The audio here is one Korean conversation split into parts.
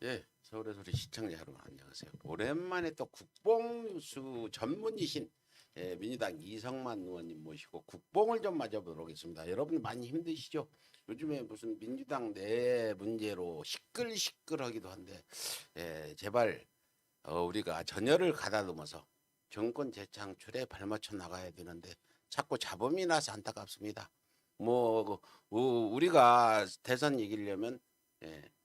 예, 서울의 소리 시청자 여러분 안녕하세요. 오랜만에 또 국뽕뉴스 전문이신 민주당 이성만 의원님 모시고 국뽕을 좀 맞아보도록 하겠습니다. 여러분 많이 힘드시죠? 요즘에 무슨 민주당 내 문제로 시끌시끌하기도 한데 제발 우리가 전열을 가다듬어서 정권 재창출에 발맞춰 나가야 되는데 자꾸 잡음이 나서 안타깝습니다. 우리가 대선 이기려면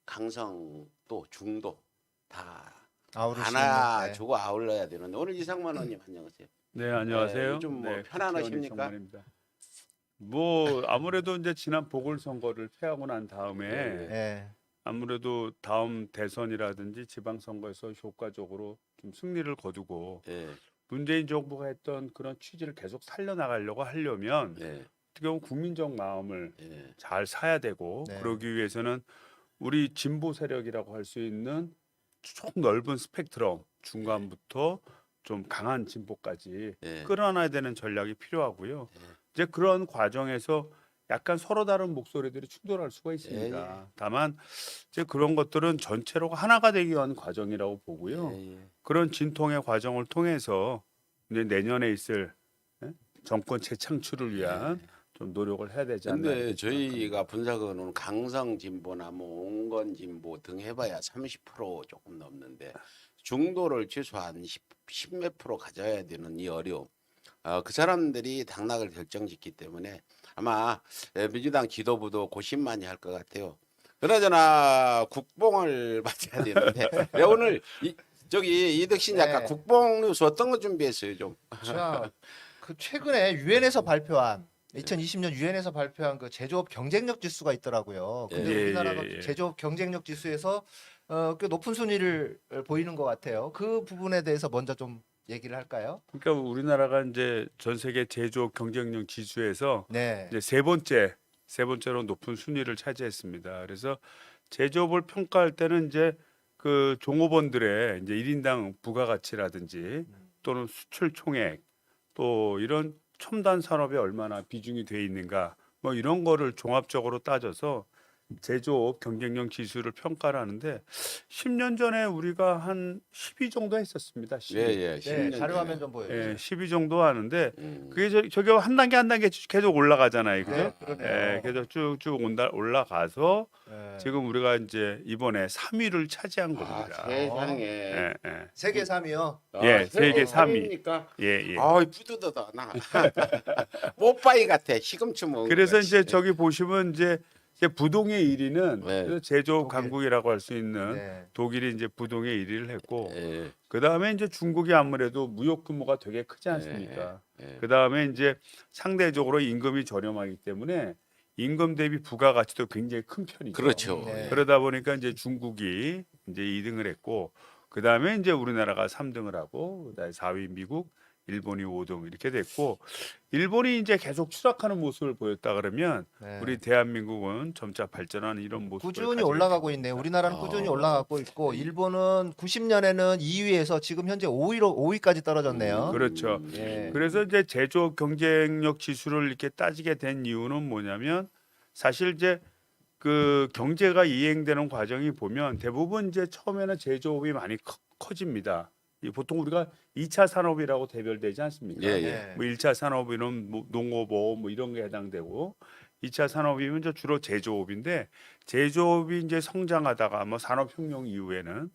강성 또 중도 다 아우를 수 있는. 안아주고 아울러야 되는데 오늘 이상만 의원님 안녕하세요. 네, 안녕하세요. 요즘 뭐 네, 편안하십니까? 정만입니다. 뭐 아무래도 이제 지난 보궐선거를 패하고 난 다음에 네. 예. 아무래도 다음 대선이라든지 지방선거에서 효과적으로 좀 승리를 거두고 예, 문재인 정부가 했던 그런 취지를 계속 살려나가려고 하려면 네, 어떻게 보면 국민적 마음을 예, 잘 사야 되고 네. 그러기 위해서는 우리 진보 세력이라고 할 수 있는 총 넓은 스펙트럼 중간부터 좀 강한 진보까지 예. 끌어놔야 되는 전략이 필요하고요. 예. 이제 그런 과정에서 약간 서로 다른 목소리들이 충돌할 수가 예, 있습니다. 예. 다만 이제 그런 것들은 전체로 하나가 되기 위한 과정이라고 보고요. 예. 그런 진통의 과정을 통해서 이제 내년에 있을 정권 재창출을 위한 좀 노력을 해야 되지 않나. 근데 이렇게 저희가 생각합니다. 분석은 강성 진보나 뭐 온건 진보 등 해봐야 30% 조금 넘는데 중도를 최소한 10몇 프로 가져야 되는 이 어려움. 그 사람들이 당락을 결정짓기 때문에 아마 민주당 지도부도 고심 많이 할 것 같아요. 그나저나 국뽕을 맞아야 되는데 오늘 저기 이덕신 작가 네. 국뽕 뉴스 어떤 거 준비했어요 좀? 자, 그 최근에 유엔에서 발표한 2020년 유엔에서 발표한 그 제조업 경쟁력 지수가 있더라고요. 근데 예, 우리나라가 예, 예. 제조업 경쟁력 지수에서 꽤 높은 순위를 보이는 것 같아요. 그 부분에 대해서 먼저 좀 얘기를 할까요? 그러니까 우리나라가 이제 전 세계 제조업 경쟁력 지수에서 네. 이제 세 번째로 높은 순위를 차지했습니다. 그래서 제조업을 평가할 때는 이제 그 종업원들의 이제 1인당 부가가치라든지 또는 수출 총액 또 이런 첨단 산업에 얼마나 비중이 돼 있는가 뭐 이런 거를 종합적으로 따져서 제조업 경쟁력 지수를 평가를 하는데 10년 전에 우리가 한 10위 정도 했었습니다. 10위. 예예. 네, 자료 화면 좀 예, 보여주세요. 10위 정도 하는데 음. 그게 저기 한 단계 한 단계 계속 올라가잖아요. 그죠? 네, 그러네요. 예, 그래서 쭉쭉 올라가서 네. 지금 우리가 이제 이번에 3위를 차지한 아 겁니다. 세상에. 예, 예. 세계 3위요. 예, 세계 3위. 입니까? 예, 예. 아이 뿌듯하다 나. 뽀빠이 같아. 시금치 먹은 그래서 것 이제 같이. 저기 보시면 이제 부동의 1위는 네. 제조업 독일. 강국이라고 할 수 있는 네. 독일이 이제 부동의 1위를 했고 예, 그 다음에 이제 중국이 아무래도 무역 규모가 되게 크지 않습니까? 예. 그 다음에 이제 상대적으로 임금이 저렴하기 때문에 임금 대비 부가가치도 굉장히 큰 편이죠. 그렇죠. 네. 예. 그러다 보니까 이제 중국이 이제 2등을 했고 그 다음에 이제 우리나라가 3등을 하고 그다음에 4위 미국, 일본이 5등 이렇게 됐고 일본이 이제 계속 추락하는 모습을 보였다 그러면 네. 우리 대한민국은 점차 발전하는 이런 모습을 꾸준히 가지게 올라가고 됩니다. 있네요. 우리나라는 꾸준히 어. 올라가고 있고 일본은 90년에는 2위에서 지금 현재 5위까지 떨어졌네요. 그렇죠. 예. 그래서 이제 제조업 경쟁력 지수를 이렇게 따지게 된 이유는 뭐냐면 사실 이제 그 경제가 이행되는 과정이 보면 대부분 이제 처음에는 제조업이 많이 커집니다. 보통 우리가 2차 산업이라고 대별되지 않습니까? 예, 예. 네. 뭐 1차 산업이면 뭐 농업업 뭐 이런 게 해당되고 2차 산업이면 이제 주로 제조업인데 제조업이 이제 성장하다가 뭐 산업혁명 이후에는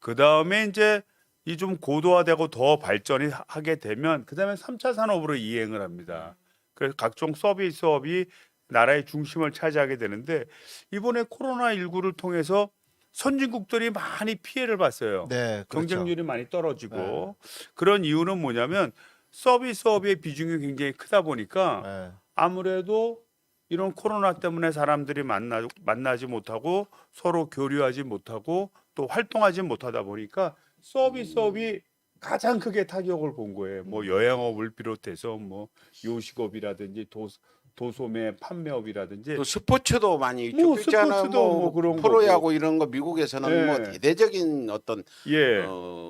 그 다음에 이제 이 좀 고도화되고 더 발전이 하게 되면 그 다음에 3차 산업으로 이행을 합니다. 그래서 각종 서비스업이 나라의 중심을 차지하게 되는데 이번에 코로나19를 통해서 선진국들이 많이 피해를 봤어요. 네, 그렇죠. 경쟁률이 많이 떨어지고 그런 이유는 뭐냐면 서비스업의 비중이 굉장히 크다 보니까 네. 아무래도 이런 코로나 때문에 사람들이 만나지 못하고 서로 교류하지 못하고 또 활동하지 못하다 보니까 서비스업이 가장 크게 타격을 본 거예요. 뭐 여행업을 비롯해서 뭐 요식업이라든지 도소매 판매업이라든지 또 스포츠도 많이 뭐 이쪽 있잖아. 스포츠도 뭐 그런 프로야구 이런 거 미국에서는 예. 뭐 대대적인 어떤 예.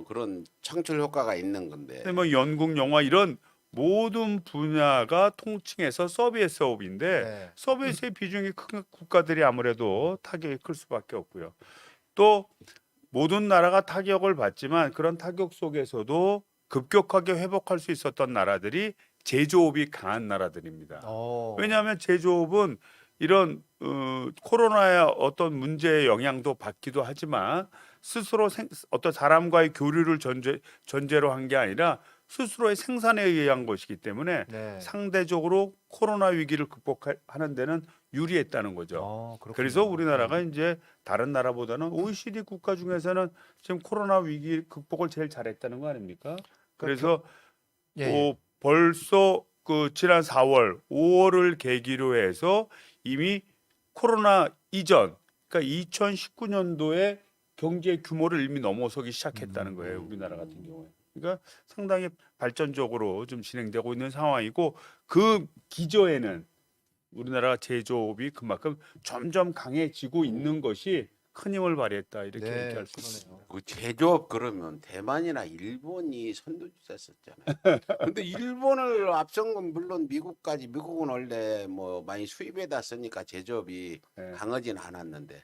그런 창출 효과가 있는 건데. 근데 뭐 연극, 영화 이런 모든 분야가 통칭해서 서비스업인데 네. 서비스의 비중이 큰 국가들이 아무래도 타격이 클 수밖에 없고요. 또 모든 나라가 타격을 받지만 그런 타격 속에서도 급격하게 회복할 수 있었던 나라들이 제조업이 강한 나라들입니다. 왜냐하면 제조업은 이런 코로나의 어떤 문제의 영향도 받기도 하지만 스스로 어떤 사람과의 교류를 전제로 한 게 아니라 스스로의 생산에 의한 것이기 때문에 네. 상대적으로 코로나 위기를 극복하는 데는 유리했다는 거죠. 그렇군요. 그래서 우리나라가 네. 이제 다른 나라보다는 OECD 국가 중에서는 지금 코로나 위기 극복을 제일 잘했다는 거 아닙니까? 그래서 예, 예. 벌써 그 지난 4월, 5월을 계기로 해서 이미 코로나 이전, 그러니까 2019년도에 경제 규모를 이미 넘어서기 시작했다는 거예요. 우리나라 같은 경우에. 그러니까 상당히 발전적으로 좀 진행되고 있는 상황이고 그 기저에는 우리나라 제조업이 그만큼 점점 강해지고 있는 것이 큰 힘을 발휘했다 이렇게 네, 얘기할 수 있습니다. 그러네요. 그 제조업 그러면 대만이나 일본이 선두주자였잖아요. 근데 일본을 앞선 건 물론 미국까지 미국은 원래 뭐 많이 수입에다 쓰니까 제조업이 네. 강하진 않았는데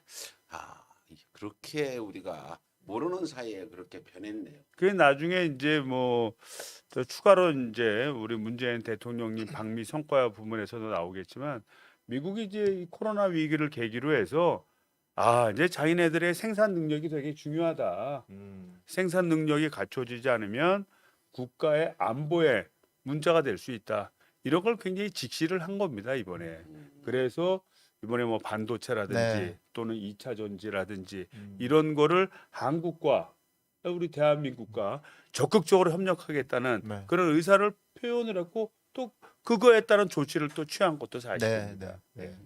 그렇게 우리가 모르는 사이에 그렇게 변했네요. 그 나중에 이제 뭐 더 추가로 이제 우리 문재인 대통령님 방미 성과 부분에서도 나오겠지만 미국이 이제 이 코로나 위기를 계기로 해서 이제 자기네들의 생산 능력이 되게 중요하다. 생산 능력이 갖춰지지 않으면 국가의 안보에 문제가 될 수 있다. 이런 걸 굉장히 직시를 한 겁니다, 이번에. 그래서 이번에 뭐 반도체라든지 네. 또는 2차 전지라든지 음. 이런 거를 한국과 우리 대한민국과 적극적으로 협력하겠다는 네. 그런 의사를 표현을 했고 또 그거에 따른 조치를 또 취한 것도 네, 사실입니다. 네, 네.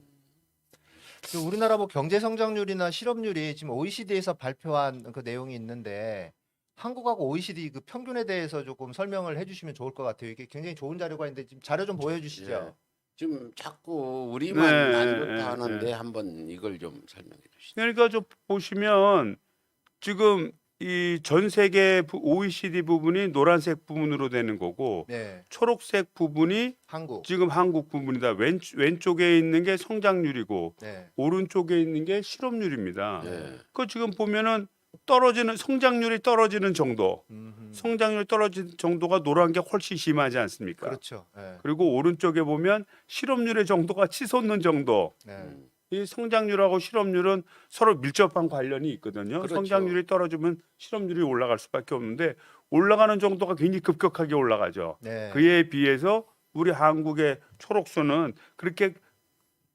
그 우리나라 뭐 경제 성장률이나 실업률이 지금 OECD에서 발표한 그 내용이 있는데 한국하고 OECD 그 평균에 대해서 조금 설명을 해주시면 좋을 것 같아요. 이게 굉장히 좋은 자료가 있는데 지금 자료 좀 보여주시죠. 예. 지금 자꾸 우리만 네, 안 좋다 네, 하는데 네. 한번 이걸 좀 설명해 주시죠. 그러니까 좀 보시면 지금 이 전 세계 OECD 부분이 노란색 부분으로 되는 거고 네, 초록색 부분이 한국. 지금 한국 부분이다. 왼쪽에 있는 게 성장률이고 네, 오른쪽에 있는 게 실업률입니다. 예. 그 지금 보면은 떨어지는 성장률이 떨어지는 정도, 성장률이 떨어지는 정도가 노란 게 훨씬 심하지 않습니까? 그렇죠. 네, 그리고 오른쪽에 보면 실업률의 정도가 치솟는 정도. 네, 이 성장률하고 실업률은 서로 밀접한 관련이 있거든요. 그렇죠. 성장률이 떨어지면 실업률이 올라갈 수밖에 없는데 올라가는 정도가 굉장히 급격하게 올라가죠. 네. 그에 비해서 우리 한국의 초록선은 그렇게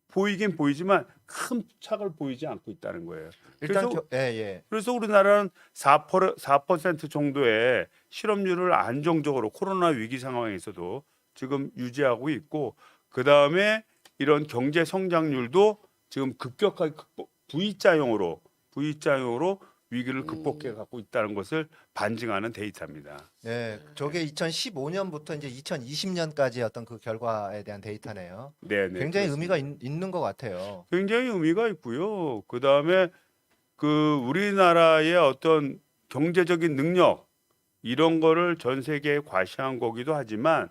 보이긴 보이지만 큰 착을 보이지 않고 있다는 거예요. 일단 그래서, 예. 그래서 우리나라는 4% 정도의 실업률을 안정적으로 코로나 위기 상황에서도 지금 유지하고 있고 그 다음에 이런 경제 성장률도 지금 급격하게 V자형으로 위기를 극복해 갖고 있다는 것을 반증하는 데이터입니다. 네, 저게 2015년부터 이제 2020년까지 어떤 그 결과에 대한 데이터네요. 네, 굉장히 그렇습니다. 의미가 있는 것 같아요. 굉장히 의미가 있고요. 그 다음에 그 우리나라의 어떤 경제적인 능력 이런 거를 전 세계에 과시한 거기도 하지만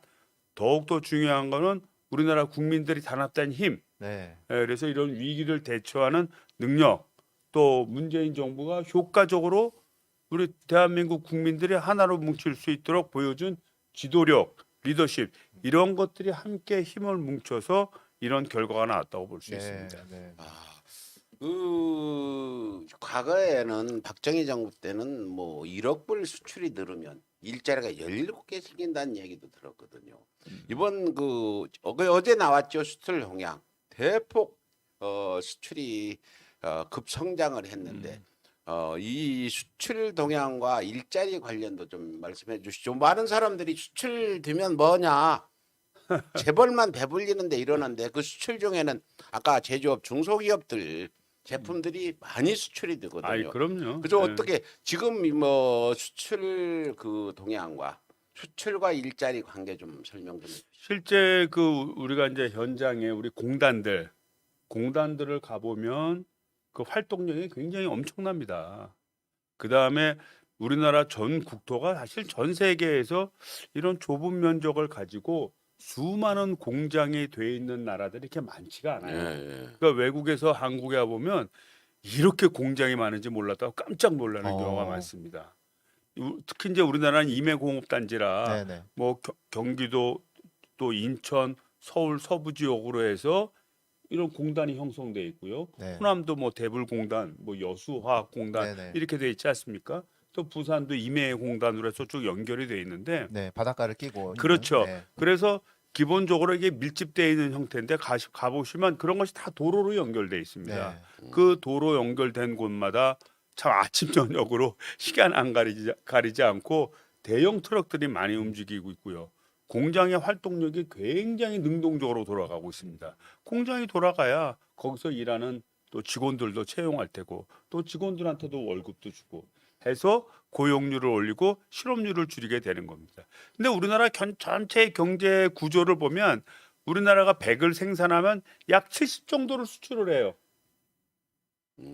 더욱더 중요한 거는 우리나라 국민들이 단합된 힘. 네, 그래서 이런 위기를 대처하는 능력 또 문재인 정부가 효과적으로 우리 대한민국 국민들이 하나로 뭉칠 수 있도록 보여준 지도력, 리더십 이런 것들이 함께 힘을 뭉쳐서 이런 결과가 나왔다고 볼 수 네, 있습니다. 네. 그 과거에는 박정희 정부 때는 뭐 1억 불 수출이 늘으면 일자리가 17개 생긴다는 얘기도 들었거든요. 이번 어제 나왔죠. 수출 동향 대폭 수출이 급성장을 했는데 이 수출 동향과 일자리 관련도 좀 말씀해 주시죠. 많은 사람들이 수출 되면 뭐냐 재벌만 배불리는데 이러는데 그 수출 중에는 아까 제조업 중소기업들 제품들이 많이 수출이 되거든요. 아이 그럼요. 그래서 네. 어떻게 지금 뭐 수출 그 동향과 수출과 일자리 관계 좀 설명 좀 해주시죠. 실제 그 우리가 이제 현장에 우리 공단들을 가보면 그 활동량이 굉장히 엄청납니다. 그 다음에 우리나라 전 국토가 사실 전 세계에서 이런 좁은 면적을 가지고 수많은 공장이 돼 있는 나라들이 이렇게 많지가 않아요. 예. 그러니까 외국에서 한국에 와 보면 이렇게 공장이 많은지 몰랐다고 깜짝 놀라는 어. 경우가 많습니다. 특히 이제 우리나라는 임해공업단지라 네네. 뭐 경기도 또 인천, 서울 서부 지역으로 해서 이런 공단이 형성돼 있고요. 네. 호남도 뭐 대불공단, 뭐 여수화학공단 네네. 이렇게 돼 있지 않습니까? 또 부산도 임해공단으로 해서 쭉 연결이 돼 있는데 네, 바닷가를 끼고 그렇죠. 있는, 네. 그래서 기본적으로 이게 밀집되어 있는 형태인데 가보시면 그런 것이 다 도로로 연결돼 있습니다. 네. 그 도로 연결된 곳마다 참 아침 저녁으로 시간 안 가리지 않고 대형 트럭들이 많이 움직이고 있고요. 공장의 활동력이 굉장히 능동적으로 돌아가고 있습니다. 공장이 돌아가야 거기서 일하는 또 직원들도 채용할 테고 또 직원들한테도 월급도 주고 해서 고용률을 올리고 실업률을 줄이게 되는 겁니다. 근데 우리나라 전체 경제 구조를 보면 우리나라가 100을 생산하면 약 70 정도를 수출을 해요.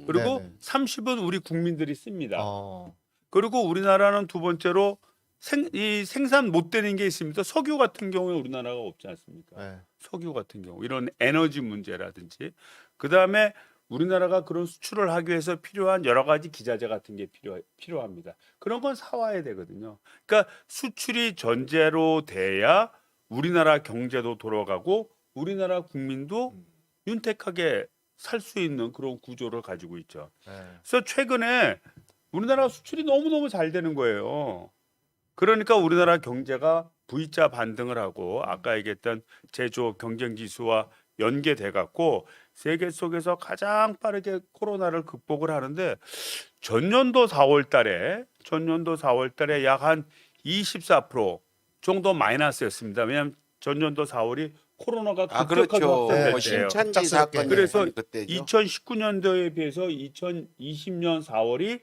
그리고 네네. 30은 우리 국민들이 씁니다. 어. 그리고 우리나라는 두 번째로 생산 못 되는 게 있습니다. 석유 같은 경우에 우리나라가 없지 않습니까? 네. 석유 같은 경우 이런 에너지 문제라든지 그다음에 우리나라가 그런 수출을 하기 위해서 필요한 여러 가지 기자재 같은 게 필요합니다. 그런 건 사와야 되거든요. 그러니까 수출이 전제로 돼야 우리나라 경제도 돌아가고 우리나라 국민도 윤택하게 살 수 있는 그런 구조를 가지고 있죠. 네. 그래서 최근에 우리나라 수출이 너무너무 잘 되는 거예요. 그러니까 우리나라 경제가 V자 반등을 하고 아까 얘기했던 제조업 경쟁 지수와 연계돼 갖고 세계 속에서 가장 빠르게 코로나를 극복을 하는데 전년도 4월 달에 약 한 24% 정도 마이너스였습니다. 왜냐하면 전년도 4월이 코로나가 급격하게 그렇죠. 네, 뭐 확산됐대요. 신천지 갑작스럽게. 사건 그래서 그때죠. 2019년도에 비해서 2020년 4월이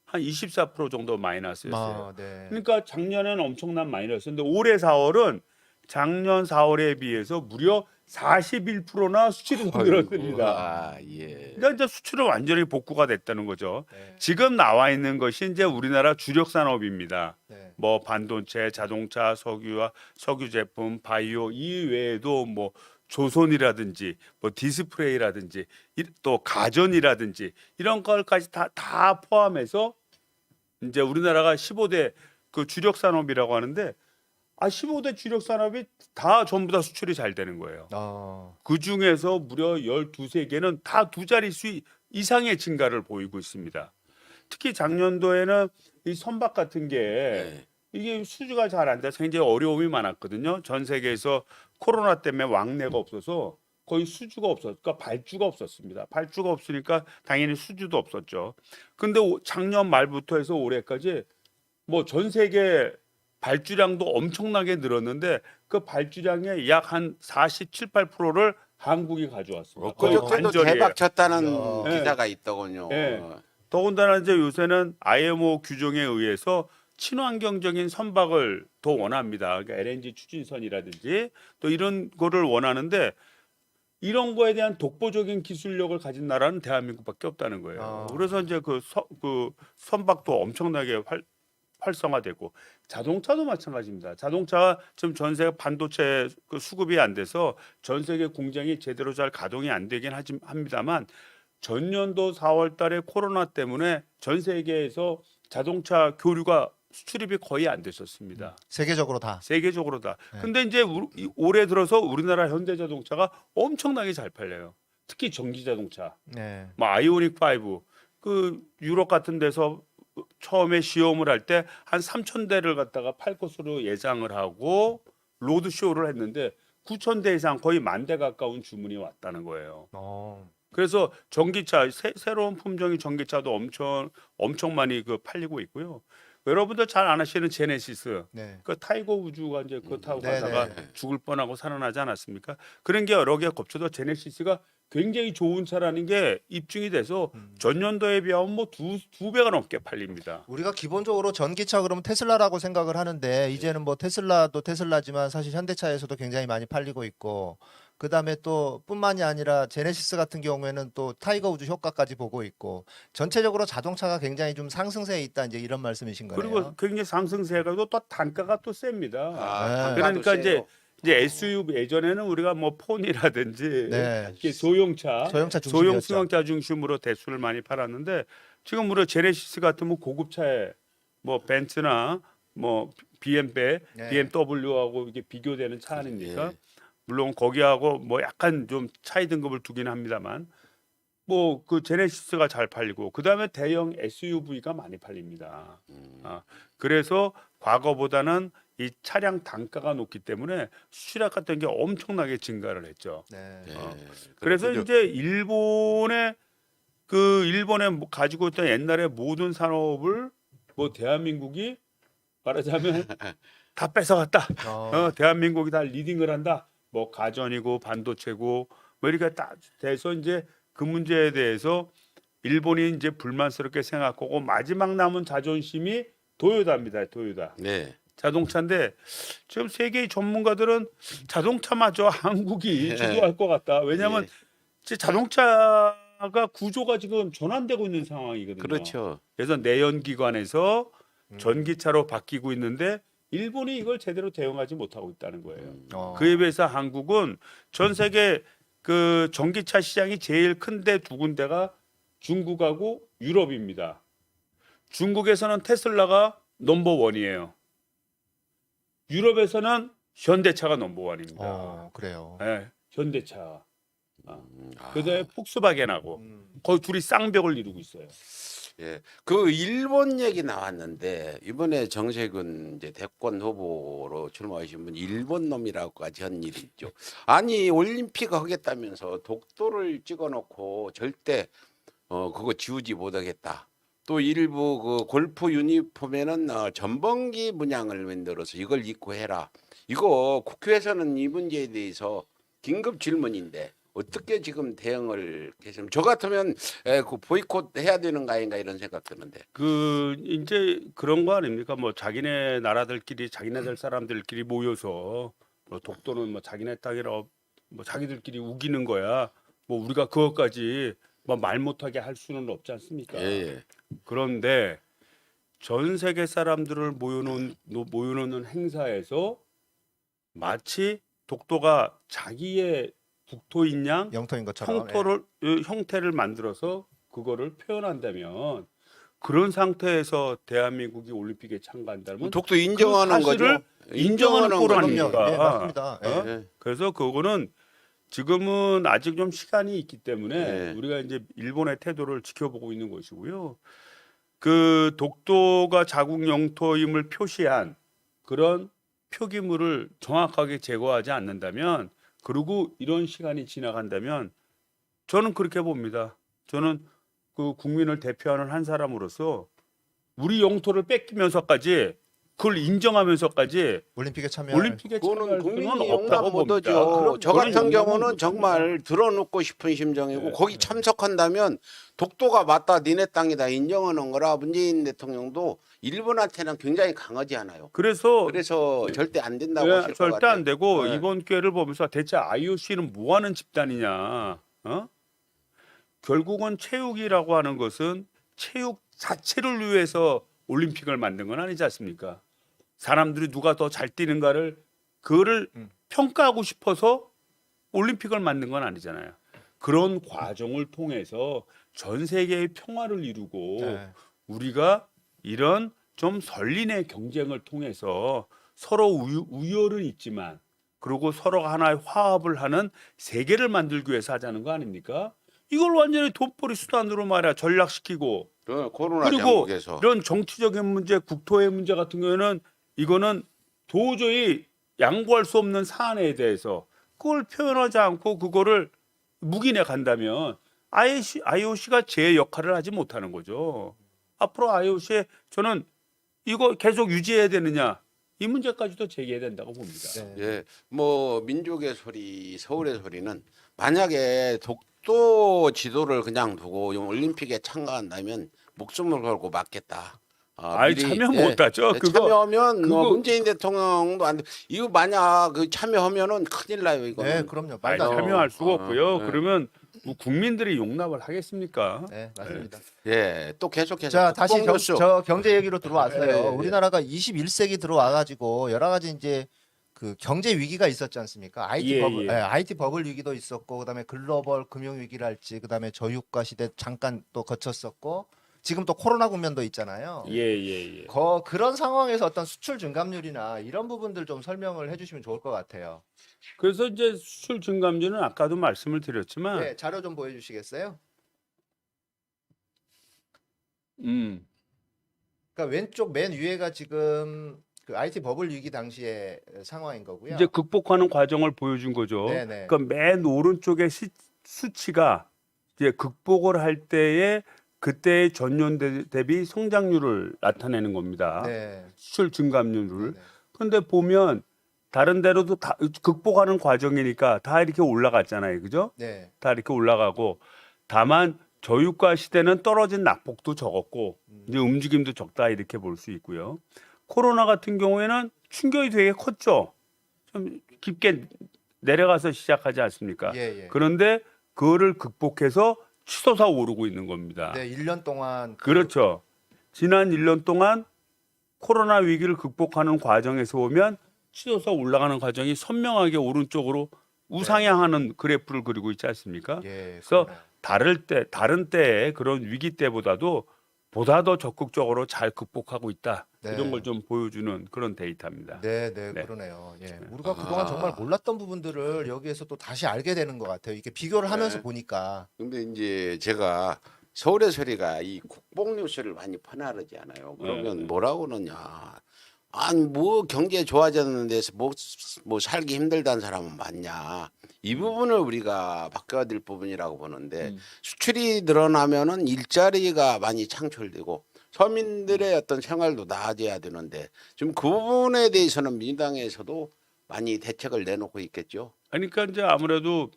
한 24% 정도 마이너스였어요. 아, 네. 그러니까 작년에는 엄청난 마이너스인데 올해 4월은 작년 4월에 비해서 무려 41%나 수출이 더 늘었습니다. 아, 예. 그러니까 이제 수출은 완전히 복구가 됐다는 거죠. 네. 지금 나와 있는 것이 이제 우리나라 주력 산업입니다. 네. 뭐 반도체, 자동차, 석유와 석유 제품, 바이오 이외에도 뭐 조선이라든지 뭐 디스플레이라든지 또 가전이라든지 이런 걸까지 다 포함해서 이제 우리나라가 15대 그 주력 산업이라고 하는데 15대 주력 산업이 다 전부 다 수출이 잘 되는 거예요. 그 중에서 무려 12개는 다 두 자릿수 이상의 증가를 보이고 있습니다. 특히 작년도에는 이 선박 같은 게 네. 이게 수주가 잘 안 돼서 굉장히 어려움이 많았거든요. 전 세계에서 코로나 때문에 왕래가 없어서 거의 수주가 그러니까 발주가 없었습니다. 발주가 없으니까 당연히 수주도 없었죠. 근데 작년 말부터 해서 올해까지 뭐 전 세계 발주량도 엄청나게 늘었는데 그 발주량의 약 한 47, 8%를 한국이 가져왔습니다. 거의 그저께도 반절이에요. 대박 쳤다는 이야. 기사가 있더군요. 네. 더군다나 이제 요새는 IMO 규정에 의해서 친환경적인 선박을 더 원합니다. 그러니까 LNG 추진선이라든지 또 이런 거를 원하는데 이런 거에 대한 독보적인 기술력을 가진 나라는 대한민국밖에 없다는 거예요. 그래서 이제 그 선박도 엄청나게 활성화되고 자동차도 마찬가지입니다. 자동차가 지금 전 세계 반도체 그 수급이 안 돼서 전 세계 공장이 제대로 잘 가동이 안 되긴 합니다만 전년도 4월 달에 코로나 때문에 전 세계에서 자동차 교류가 수출입이 거의 안 됐었습니다. 세계적으로 다. 세계적으로 다. 네. 근데 이제 올해 들어서 우리나라 현대자동차가 엄청나게 잘 팔려요. 특히 전기 자동차. 네. 뭐 아이오닉 5. 그 유럽 같은 데서 처음에 시험을 할 때 한 3,000대를 갖다가 팔 것으로 예상을 하고 로드 쇼를 했는데 9,000대 이상 거의 10,000대 가까운 주문이 왔다는 거예요. 그래서 전기차 새로운 품종의 전기차도 엄청 많이 그 팔리고 있고요. 여러분들 잘 안 아시는 제네시스, 네. 그 타이거 우주가 이제 그거 타고 네네. 가다가 죽을 뻔하고 살아나지 않았습니까? 그런 게 여러 개 겹쳐도 제네시스가 굉장히 좋은 차라는 게 입증이 돼서 전년도에 비하면 뭐 두 배가 넘게 팔립니다. 우리가 기본적으로 전기차 그러면 테슬라라고 생각을 하는데 이제는 뭐 테슬라도 테슬라지만 사실 현대차에서도 굉장히 많이 팔리고 있고 그다음에 또 뿐만이 아니라 제네시스 같은 경우에는 또 타이거 우즈 효과까지 보고 있고 전체적으로 자동차가 굉장히 좀 상승세에 있다 이제 이런 말씀이신 거네요. 그리고 굉장히 상승세가 또 단가가 또 셉니다. 네. 그러니까 이제 이제 SUV 예전에는 우리가 뭐 폰이라든지 네. 이렇게 소형차 중심이었죠. 수용차 중심으로 대수를 많이 팔았는데 지금 우리 제네시스 같은 뭐 고급차에 뭐 벤츠나 뭐 네. BMW하고 이게 비교되는 차 아닙니까? 예. 물론 거기하고 뭐 약간 좀 차이 등급을 두긴 합니다만 뭐 그 제네시스가 잘 팔리고 그다음에 대형 SUV가 많이 팔립니다. 그래서 과거보다는 이 차량 단가가 높기 때문에 수출액 같은 게 엄청나게 증가를 했죠. 네. 예. 그래서 그렇군요. 이제 일본에 뭐 가지고 있던 옛날의 모든 산업을 뭐 대한민국이 말하자면 다 뺏어갔다. 대한민국이 다 리딩을 한다. 뭐 가전이고 반도체고 뭐 이렇게 딱 돼서 이제 그 문제에 대해서 일본이 이제 불만스럽게 생각하고 마지막 남은 자존심이 도요타입니다. 도요타. 네. 자동차인데 지금 세계의 전문가들은 자동차마저 한국이 주도할 것 같다. 왜냐하면 예. 이제 자동차가 구조가 지금 전환되고 있는 상황이거든요. 그렇죠. 그래서 내연기관에서 전기차로 바뀌고 있는데 일본이 이걸 제대로 대응하지 못하고 있다는 거예요. 그에 비해서 한국은 전 세계 그 전기차 시장이 제일 큰데 두 군데가 중국하고 유럽입니다. 중국에서는 테슬라가 넘버원이에요. 유럽에서는 현대차가 넘버원입니다. 그래요. 네, 현대차. 아. 그다음에 폭스바겐하고 거의 둘이 쌍벽을 이루고 있어요. 예. 그 일본 얘기 나왔는데 이번에 정세균 이제 대권 후보로 출마하신 분 일본 놈이라고까지 한 일이 있죠. 아니 올림픽 하겠다면서 독도를 찍어놓고 절대 그거 지우지 못하겠다. 또 일부 그 골프 유니폼에는 전범기 문양을 만들어서 이걸 입고 해라. 이거 국회에서는 이 문제에 대해서 긴급 질문인데 어떻게 지금 대응을 계시면 저 같으면 그 보이콧 해야 되는 거 아닌가 이런 생각 드는데. 그 이제 그런 거 아닙니까? 뭐 자기네 나라들끼리 자기네들 사람들끼리 모여서 뭐 독도는 뭐 자기네 땅이라 뭐 자기들끼리 우기는 거야. 뭐 우리가 그것까지 뭐 말 못하게 할 수는 없지 않습니까? 예. 그런데 전 세계 사람들을 모여놓는 행사에서 마치 독도가 자기의 국토인 양 영토인 것처럼. 형태를 만들어서 그거를 표현한다면 그런 상태에서 대한민국이 올림픽에 참가한다면 독도 인정하는 그 거죠. 사실을 인정하는 꼴 그럼요. 아닙니까? 예, 맞습니다. 예. 예. 그래서 그거는 지금은 아직 좀 시간이 있기 때문에 네. 우리가 이제 일본의 태도를 지켜보고 있는 것이고요. 그 독도가 자국 영토임을 표시한 그런 표기물을 정확하게 제거하지 않는다면 그리고 이런 시간이 지나간다면 저는 그렇게 봅니다. 저는 그 국민을 대표하는 한 사람으로서 우리 영토를 뺏기면서까지 그걸 인정하면서까지 올림픽에 참여. 올림픽에 그거는 참여할 수는 국민이 없다고 용납 봅니다. 못하죠. 그럼 저 저는 같은 용납을 경우는 못합니다. 정말 들어놓고 싶은 심정이고 네. 거기 참석한다면 독도가 맞다 니네 땅이다 인정하는 거라 문재인 대통령도 일본한테는 굉장히 강하지 않아요. 그래서 절대 안 된다고 예, 하실 것 절대 같아요. 안 되고 네. 이번 기회를 보면서 대체 IOC는 뭐 하는 집단이냐? 결국은 체육이라고 하는 것은 체육 자체를 위해서 올림픽을 만든 건 아니지 않습니까? 사람들이 누가 더 잘 뛰는가를 그거를 평가하고 싶어서 올림픽을 만든 건 아니잖아요. 그런 과정을 통해서 전 세계의 평화를 이루고 네. 우리가 이런 좀 설린의 경쟁을 통해서 서로 우열은 있지만 그리고 서로가 하나의 화합을 하는 세계를 만들기 위해서 하자는 거 아닙니까? 이걸 완전히 돈벌이 수단으로 말이야 전락시키고 코로나 그리고 장국에서 이런 정치적인 문제, 국토의 문제 같은 경우에는 이거는 도저히 양보할 수 없는 사안에 대해서 그걸 표현하지 않고 그거를 묵인해 간다면 IOC가 제 역할을 하지 못하는 거죠. 앞으로 IOC에 저는 이거 계속 유지해야 되느냐 이 문제까지도 제기해야 된다고 봅니다. 네. 예, 뭐 민족의 소리, 서울의 소리는 만약에 독도 지도를 그냥 두고 올림픽에 참가한다면 목숨을 걸고 맞겠다. 미리, 참여 못하죠. 그거 참여하면 문재인 대통령도 안 돼. 이거 만약 그 참여하면은 큰일 나요 이거는. 네, 그럼요. 말도 안 참여할 수가 없고요. 네. 그러면 뭐 국민들이 용납을 하겠습니까? 네, 맞습니다. 예, 또 계속해서 자, 다시 국뽕 뉴스. 저 경제 얘기로 들어왔어요. 네, 네. 우리나라가 21세기 들어와 가지고 여러 가지 이제 그 경제 위기가 있었지 않습니까? IT 예, 버블, 예. IT 버블 위기도 있었고, 그다음에 글로벌 금융 위기랄지, 그다음에 저유가 시대 잠깐 또 거쳤었고, 지금 또 코로나 국면도 있잖아요. 예. 그런 상황에서 어떤 수출 증감률이나 이런 부분들 좀 설명을 해주시면 좋을 것 같아요. 그래서 이제 수출 증감률은 아까도 말씀을 드렸지만, 네, 자료 좀 보여주시겠어요? 그러니까 왼쪽 맨 위에가 지금 그 IT 버블 위기 당시의 상황인 거고요. 이제 극복하는 과정을 보여준 거죠. 네네. 그러니까 맨 오른쪽의 수치가 이제 극복을 할 때의 그때의 전년 대비 성장률을 나타내는 겁니다. 네. 수출 증감률을. 네네. 그런데 보면 다른 데로도 다 극복하는 과정이니까 다 이렇게 올라갔잖아요. 그죠? 네. 다 이렇게 올라가고 다만 저유가 시대는 떨어진 낙폭도 적었고 이제 움직임도 적다 이렇게 볼 수 있고요. 코로나 같은 경우에는 충격이 되게 컸죠. 좀 깊게 내려가서 시작하지 않습니까? 예, 예. 그런데 그거를 극복해서 치솟아 오르고 있는 겁니다. 네, 1년 동안 그렇죠. 지난 1년 동안 코로나 위기를 극복하는 과정에서 보면 치솟아 올라가는 과정이 선명하게 오른쪽으로 우상향하는 그래프를 그리고 있지 않습니까? 예. 그래서 그러네요. 다른 때의 그런 위기 때보다도 보다 더 적극적으로 잘 극복하고 있다. 네. 이런 걸 좀 보여주는 그런 데이터입니다. 네, 네, 네. 그러네요. 예. 우리가 그동안 정말 몰랐던 부분들을 여기에서 또 다시 알게 되는 것 같아요. 이렇게 비교를 하면서 네. 보니까. 근데 이제 제가 서울의 소리가 이 국뽕 뉴스를 많이 퍼나르지 않아요. 그러면 네. 뭐라고 그러냐. 아니 뭐 경제 좋아졌는 데서 뭐 살기 힘들다는 사람은 많냐. 이 부분을 우리가 바꿔야 될 부분이라고 보는데 수출이 늘어나면은 일자리가 많이 창출되고 서민들의 어떤 생활도 나아져야 되는데 지금 그 부분에 대해서는 민주당에서도 많이 대책을 내놓고 있겠죠. 그러니까 이제 아무래도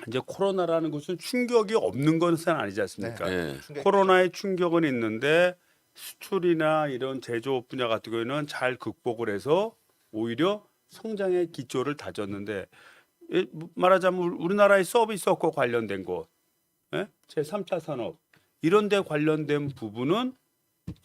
이제 코로나라는 것은 충격이 없는 것은 아니지 않습니까? 네. 코로나의 충격은 있는데 수출이나 이런 제조업 분야 같은 경우에는 잘 극복을 해서 오히려 성장의 기초를 다졌는데 말하자면 우리나라의 서비스업과 관련된 것, 제3차 산업 이런 데 관련된 부분은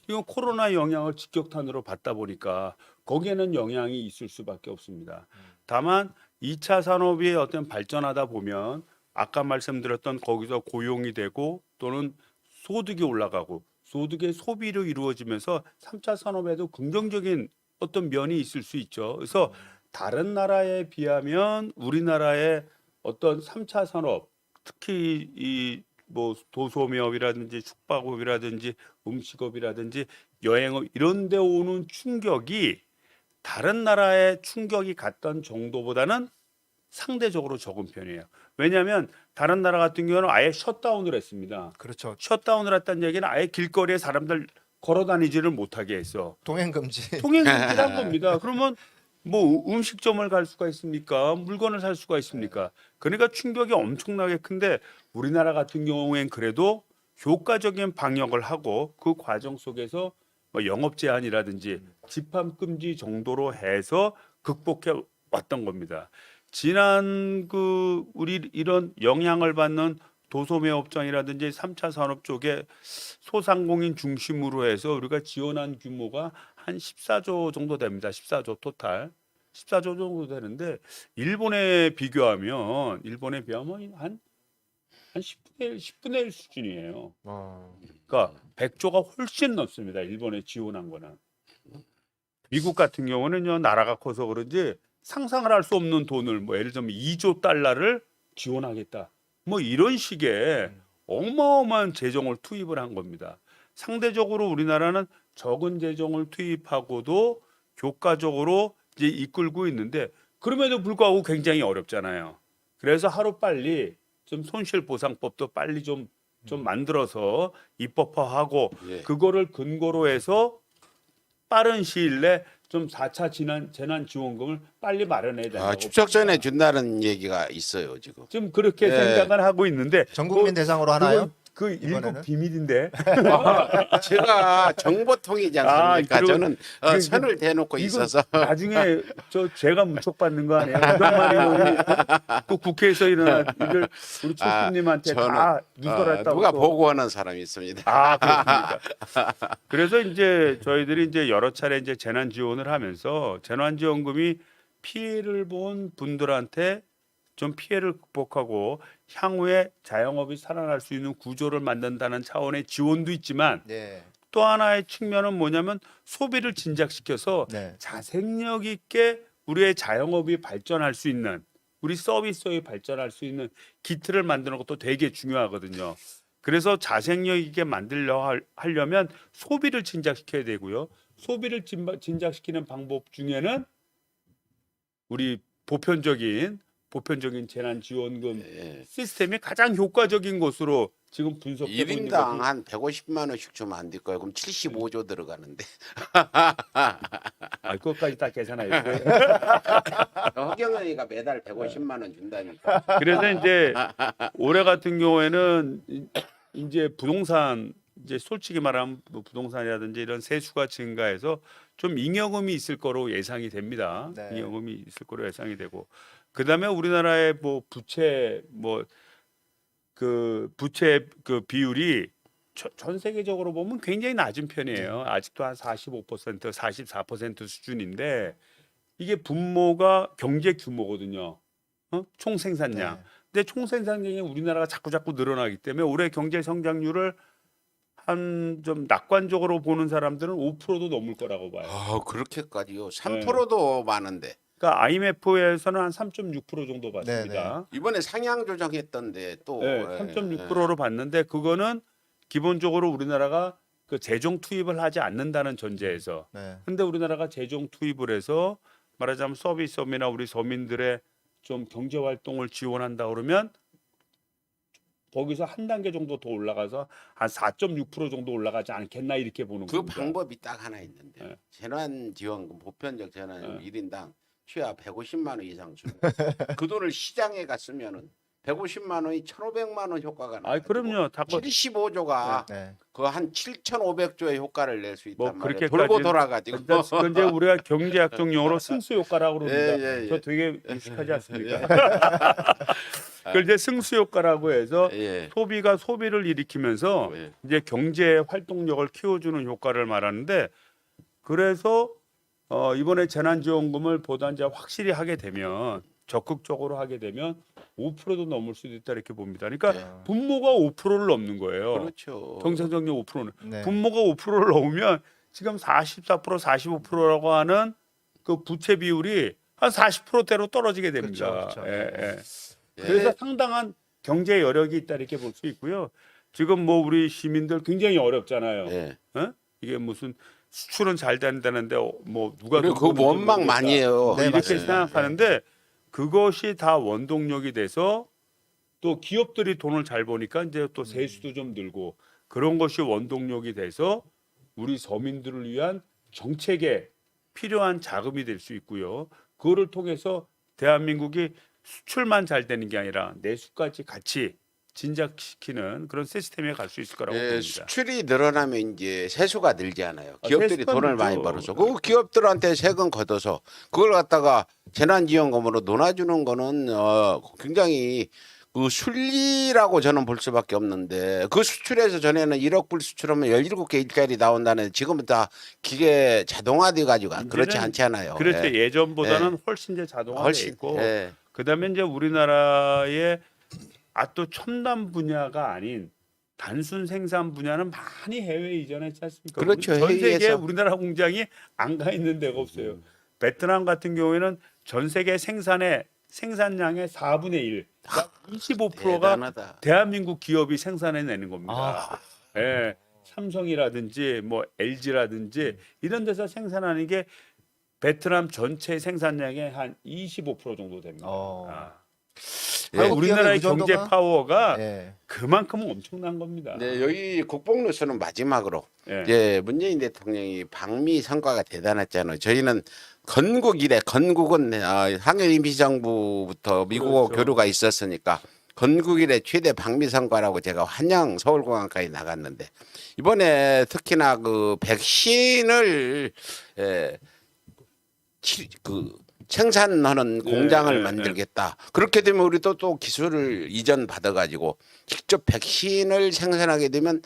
이건 코로나 영향을 직격탄으로 받다 보니까 거기에는 영향이 있을 수밖에 없습니다. 다만 2차 산업이 어떤 발전하다 보면 아까 말씀드렸던 거기서 고용이 되고 또는 소득이 올라가고 소득의 소비로 이루어지면서 3차 산업에도 긍정적인 어떤 면이 있을 수 있죠. 그래서 다른 나라에 비하면 우리나라의 어떤 3차 산업 특히 이 뭐 도소매업이라든지 숙박업이라든지 음식업이라든지 여행업 이런 데 오는 충격이 다른 나라의 충격이 갔던 정도보다는 상대적으로 적은 편이에요. 왜냐하면 다른 나라 같은 경우는 아예 셧다운을 했습니다. 그렇죠. 셧다운을 했다는 얘기는 아예 길거리에 사람들 걸어 다니지를 못하게 했어. 동행 금지. 통행금지란 겁니다. 그러면 뭐 음식점을 갈 수가 있습니까? 물건을 살 수가 있습니까? 그러니까 충격이 엄청나게 큰데 우리나라 같은 경우엔 그래도 효과적인 방역을 하고 그 과정 속에서 뭐 영업 제한이라든지 집합 금지 정도로 해서 극복해 왔던 겁니다. 지난 그 우리 이런 영향을 받는 도소매업장이라든지 3차 산업 쪽에 소상공인 중심으로 해서 우리가 지원한 규모가 한 14조 정도 됩니다. 14조 토탈. 14조 정도 되는데 일본에 비교하면 한 10분의 1 수준이에요. 그러니까 100조가 훨씬 넘습니다. 일본에 지원한 거는. 미국 같은 경우는요. 나라가 커서 그런지 상상을 할 수 없는 돈을 뭐 예를 들면 2조 달러를 지원하겠다. 뭐 이런 식의 어마어마한 재정을 투입을 한 겁니다. 상대적으로 우리나라는 적은 재정을 투입하고도 효과적으로 이제 이끌고 있는데 그럼에도 불구하고 굉장히 어렵잖아요. 그래서 하루 빨리 좀 손실보상법도 빨리 좀 만들어서 입법화하고 예. 그거를 근거로 해서 빠른 시일 내 좀 4차 재난지원금을 빨리 마련해야 된다고. 추석 전에 봅니다. 준다는 얘기가 있어요 지금. 좀 그렇게 예. 생각을 하고 있는데 전국민 대상으로 하나요? 그 이번에는? 일국 비밀인데. 제가 정보통이지 않습니까? 그리고 저는 선을 대놓고 이거 있어서 나중에 제가 문촉받는 거 아니에요? 이런 말이 그 국회에서 일어난 일을 우리 초수님한테 다 누설했다고. 누가 또. 보고하는 사람이 있습니다. 그렇습니까? 그래서 이제 저희들이 이제 여러 차례 이제 재난 지원을 하면서 재난 지원금이 피해를 본 분들한테 좀 피해를 극복하고 향후에 자영업이 살아날 수 있는 구조를 만든다는 차원의 지원도 있지만 네. 또 하나의 측면은 뭐냐면 소비를 진작시켜서 네. 자생력 있게 우리의 자영업이 발전할 수 있는 우리 서비스업이 발전할 수 있는 기틀을 만드는 것도 되게 중요하거든요. 그래서 자생력 있게 하려면 소비를 진작시켜야 되고요. 소비를 진작시키는 방법 중에는 우리 보편적인 재난지원금 예. 시스템이 가장 효과적인 것으로 지금 분석되고 있는 1인당 것이 한 150만 원씩 주면 안 될까요? 그럼 75조 들어가는데. 그것까지 다 계산해야 돼요. 허경영이가 매달 150만 원 준다니까. 그래서 이제 올해 같은 경우에는 이제 부동산 이제 솔직히 말하면 뭐 부동산이라든지 이런 세수가 증가해서 좀 잉여금이 있을 거로 예상이 됩니다. 네. 잉여금이 있을 거로 예상이 되고 그다음에 우리나라의 뭐 부채 그 비율이 전 세계적으로 보면 굉장히 낮은 편이에요. 아직도 한 45%, 44% 수준인데 이게 분모가 경제 규모거든요. 총 생산량. 네. 근데 총 생산량이 우리나라가 자꾸 늘어나기 때문에 올해 경제 성장률을 한 좀 낙관적으로 보는 사람들은 5%도 넘을 거라고 봐요. 아, 그렇게까지요. 3%도 많은데. 그러니까 IMF에서는 한 3.6% 정도 봤습니다. 이번에 상향 조정했던데 또 네, 3.6%로 봤는데 그거는 기본적으로 우리나라가 그 재정 투입을 하지 않는다는 전제에서. 네. 근데 우리나라가 재정 투입을 해서 말하자면 서비스업이나 우리 서민들의 좀 경제 활동을 지원한다 그러면 거기서 한 단계 정도 더 올라가서 한 4.6% 정도 올라가지 않겠나 이렇게 보는 그 겁니다. 방법이 딱 하나 있는데. 네. 재난지원금 보편적 재난지원금 네. 1인당 최하 150만 원 이상 주는 그 돈을 시장에 갔으면은 150만 원이 1,500만 원 효과가 나요. 그럼요. 75조가 네. 그 한 7,500조의 효과를 낼 수 있단 뭐 말이에요. 그렇게까지는- 돌고 돌아가지고. 근데 우리가 경제학적 용어로 승수 효과라고 그럽니다. 예, 예, 예. 저 되게 무식하지 않습니까? 그걸 이제 승수 효과라고 해서 예. 소비가 소비를 일으키면서 예. 이제 경제 활동력을 키워주는 효과를 말하는데 그래서 이번에 재난지원금을 보다 이제 확실히 하게 되면 적극적으로 하게 되면 5%도 넘을 수도 있다 이렇게 봅니다. 그러니까 네. 분모가 5%를 넘는 거예요. 그렇죠. 경제성장 5%는 네. 분모가 5%를 넘으면 지금 44%, 45%라고 하는 그 부채 비율이 한 40%대로 떨어지게 됩니다. 그렇죠, 그렇죠. 예, 예. 예. 그래서 상당한 경제 여력이 있다 이렇게 볼 수 있고요. 지금 뭐 우리 시민들 굉장히 어렵잖아요. 예. 이게 무슨 수출은 잘 된다는데 뭐 누가 그리고 돈 그 벌는지 원망 모르겠다. 많이 해요. 네, 이렇게 맞습니다. 생각하는데 그것이 다 원동력이 돼서 또 기업들이 돈을 잘 버니까 이제 또 세수도 좀 늘고 그런 것이 원동력이 돼서 우리 서민들을 위한 정책에 필요한 자금이 될 수 있고요. 그거를 통해서 대한민국이 수출만 잘 되는 게 아니라 내수까지 같이 진작시키는 그런 시스템에 갈 수 있을 거라고 예, 봅니다. 수출이 늘어나면 이제 세수가 늘지 않아요. 기업들이 세수가 돈을 늘죠. 많이 벌어서 그 기업들한테 세금 걷어서 그걸 갖다가 재난지원금으로 논아주는 거는 굉장히 그 순리라고 저는 볼 수밖에 없는데 그 수출에서 전에는 1억 불 수출하면 17개 일자리 나온다는 지금은 다 기계 자동화돼 가지고 그렇지 이제는 않잖아요. 그렇죠. 예. 예전보다는 훨씬 이제 자동화돼 훨씬 있고 예. 그다음에 이제 우리나라의 또 첨단 분야가 아닌 단순 생산 분야는 많이 해외 이전했지 않습니까? 그렇죠. 전 세계 해외에서. 우리나라 공장이 안 가 있는 데가 없어요. 베트남 같은 경우에는 전 세계 생산량의 4분의 1, 그러니까 25%가 대단하다. 대한민국 기업이 생산해내는 겁니다. 아. 예, 삼성이라든지 뭐 LG라든지 이런 데서 생산하는 게 베트남 전체 생산량의 한 25% 정도 됩니다. 예, 우리나라의 그 정도가- 경제 파워가 예. 그만큼 엄청난 겁니다. 네, 여기 국뽕뉴스는 마지막으로 예. 이제 문재인 대통령이 방미 성과가 대단했잖아요. 저희는 건국은 항일 임시정부부터 미국하고 그렇죠. 교류가 있었으니까 건국 이래 최대 방미 성과라고 제가 환영 서울공항까지 나갔는데 이번에 특히나 그 백신을 생산하는 공장을 만들겠다. 그렇게 되면 우리도 또 기술을 이전 받아가지고 직접 백신을 생산하게 되면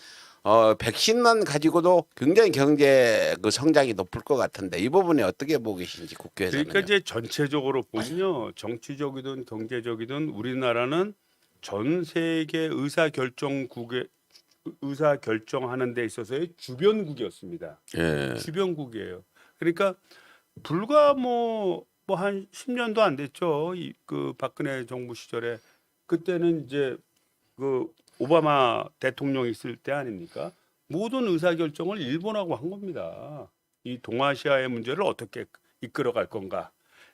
백신만 가지고도 굉장히 경제 그 성장이 높을 것 같은데 이 부분에 어떻게 보고 계신지 국회에서는. 그러니까 이제 전체적으로 보면요, 정치적이든 경제적이든 우리나라는 전 세계 의사 결정하는 데 있어서의 주변국이었습니다. 예. 주변국이에요. 그러니까 불과 뭐 한 10년도 안 됐죠. 그 박근혜 정부 시절에 그때는 이제 그 오바마 대통령이 있을 때 아닙니까? 모든 의사 결정을 일본하고 한 겁니다. 이 동아시아의 문제를 어떻게 이끌어갈 건가?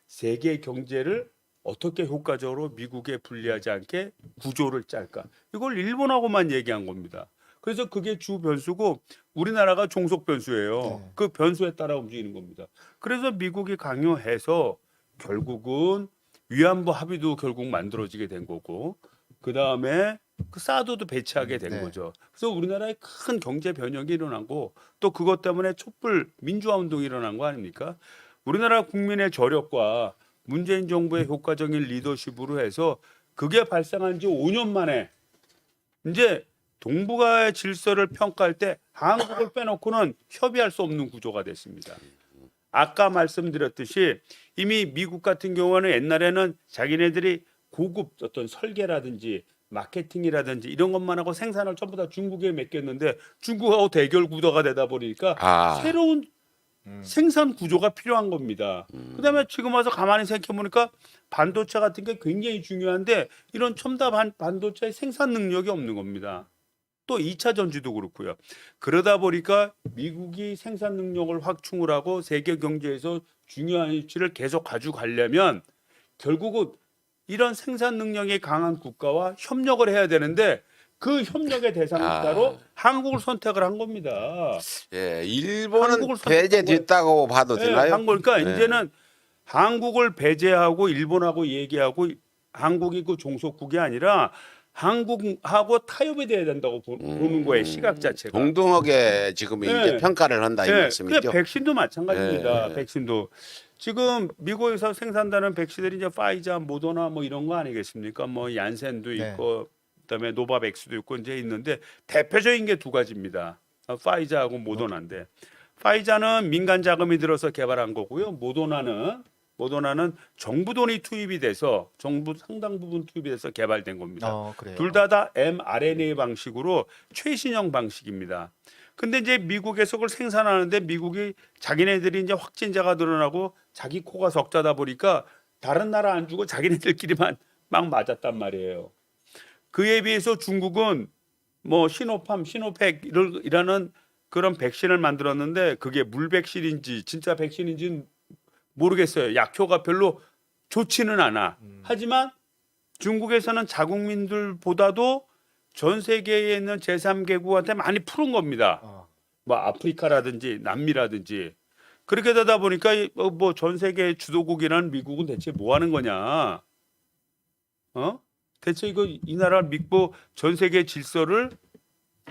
세계 경제를 어떻게 효과적으로 미국에 불리하지 않게 구조를 짤까? 이걸 일본하고만 얘기한 겁니다. 그래서 그게 주 변수고 우리나라가 종속 변수예요. 네. 그 변수에 따라 움직이는 겁니다. 그래서 미국이 강요해서 결국은 위안부 합의도 결국 만들어지게 된 거고 그 다음에 그 사드도 배치하게 된 네. 거죠. 그래서 우리나라에 큰 경제 변혁이 일어나고 또 그것 때문에 촛불 민주화 운동이 일어난 거 아닙니까? 우리나라 국민의 저력과 문재인 정부의 효과적인 리더십으로 해서 그게 발생한 지 5년 만에 이제 동북아의 질서를 평가할 때 한국을 빼놓고는 협의할 수 없는 구조가 됐습니다. 아까 말씀드렸듯이 이미 미국 같은 경우는 옛날에는 자기네들이 고급 어떤 설계라든지 마케팅이라든지 이런 것만 하고 생산을 전부 다 중국에 맡겼는데 중국하고 대결 구도가 되다 보니까 새로운 생산 구조가 필요한 겁니다. 그다음에 지금 와서 가만히 생각해 보니까 반도체 같은 게 굉장히 중요한데 이런 첨단 반도체의 생산 능력이 없는 겁니다. 또 2차 전지도 그렇고요. 그러다 보니까 미국이 생산 능력을 확충을 하고 세계 경제에서 중요한 위치를 계속 가져가려면 결국은 이런 생산 능력이 강한 국가와 협력을 해야 되는데 그 협력의 대상자로 한국을 선택을 한 겁니다. 예, 일본은 한국을 선택한 배제됐다고 봐도 네, 되나요? 그러니까 네. 이제는 한국을 배제하고 일본하고 얘기하고 한국이 그 종속국이 아니라 한국하고 타협이 돼야 된다고 보는 거예요. 시각 자체가. 동등하게 지금 네. 이제 평가를 한다 이 네, 말씀이죠. 그게 백신도 마찬가지입니다. 네. 백신도 지금 미국에서 생산되는 백신들이 이제 파이자, 모더나 뭐 이런 거 아니겠습니까? 뭐 얀센도 네. 있고 그다음에 노바백스도 있고 이제 있는데 대표적인 게 두 가지입니다. 파이자하고 모더나인데 파이자는 민간 자금이 들어서 개발한 거고요. 모더나는 정부 돈이 투입이 돼서 정부 상당 부분 투입이 돼서 개발된 겁니다. 그래요. 둘 다 mRNA 방식으로 최신형 방식입니다. 근데 이제 미국에서 그걸 생산하는데 미국이 자기네들이 이제 확진자가 늘어나고 자기 코가 적자다 보니까 다른 나라 안 주고 자기네들끼리만 막 맞았단 말이에요. 그에 비해서 중국은 뭐 시노팩이라는 그런 백신을 만들었는데 그게 물백신인지 진짜 백신인지는 모르겠어요. 약효가 별로 좋지는 않아. 하지만 중국에서는 자국민들보다도 전 세계에 있는 제3개국한테 많이 푸른 겁니다. 뭐 아프리카라든지 남미라든지 그렇게 되다 보니까 뭐 전 세계 주도국이라는 미국은 대체 뭐 하는 거냐? 대체 이 나라를 믿고 전 세계 질서를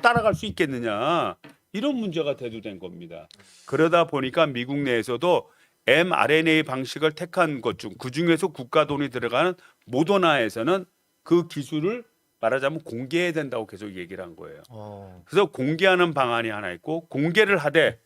따라갈 수 있겠느냐? 이런 문제가 대두된 겁니다. 그러다 보니까 미국 내에서도 mRNA 방식을 택한 것 중 그중에서 국가 돈이 들어가는 모더나에서는 그 기술을 말하자면 공개해야 된다고 계속 얘기를 한 거예요. 그래서 공개하는 방안이 하나 있고 공개를 하되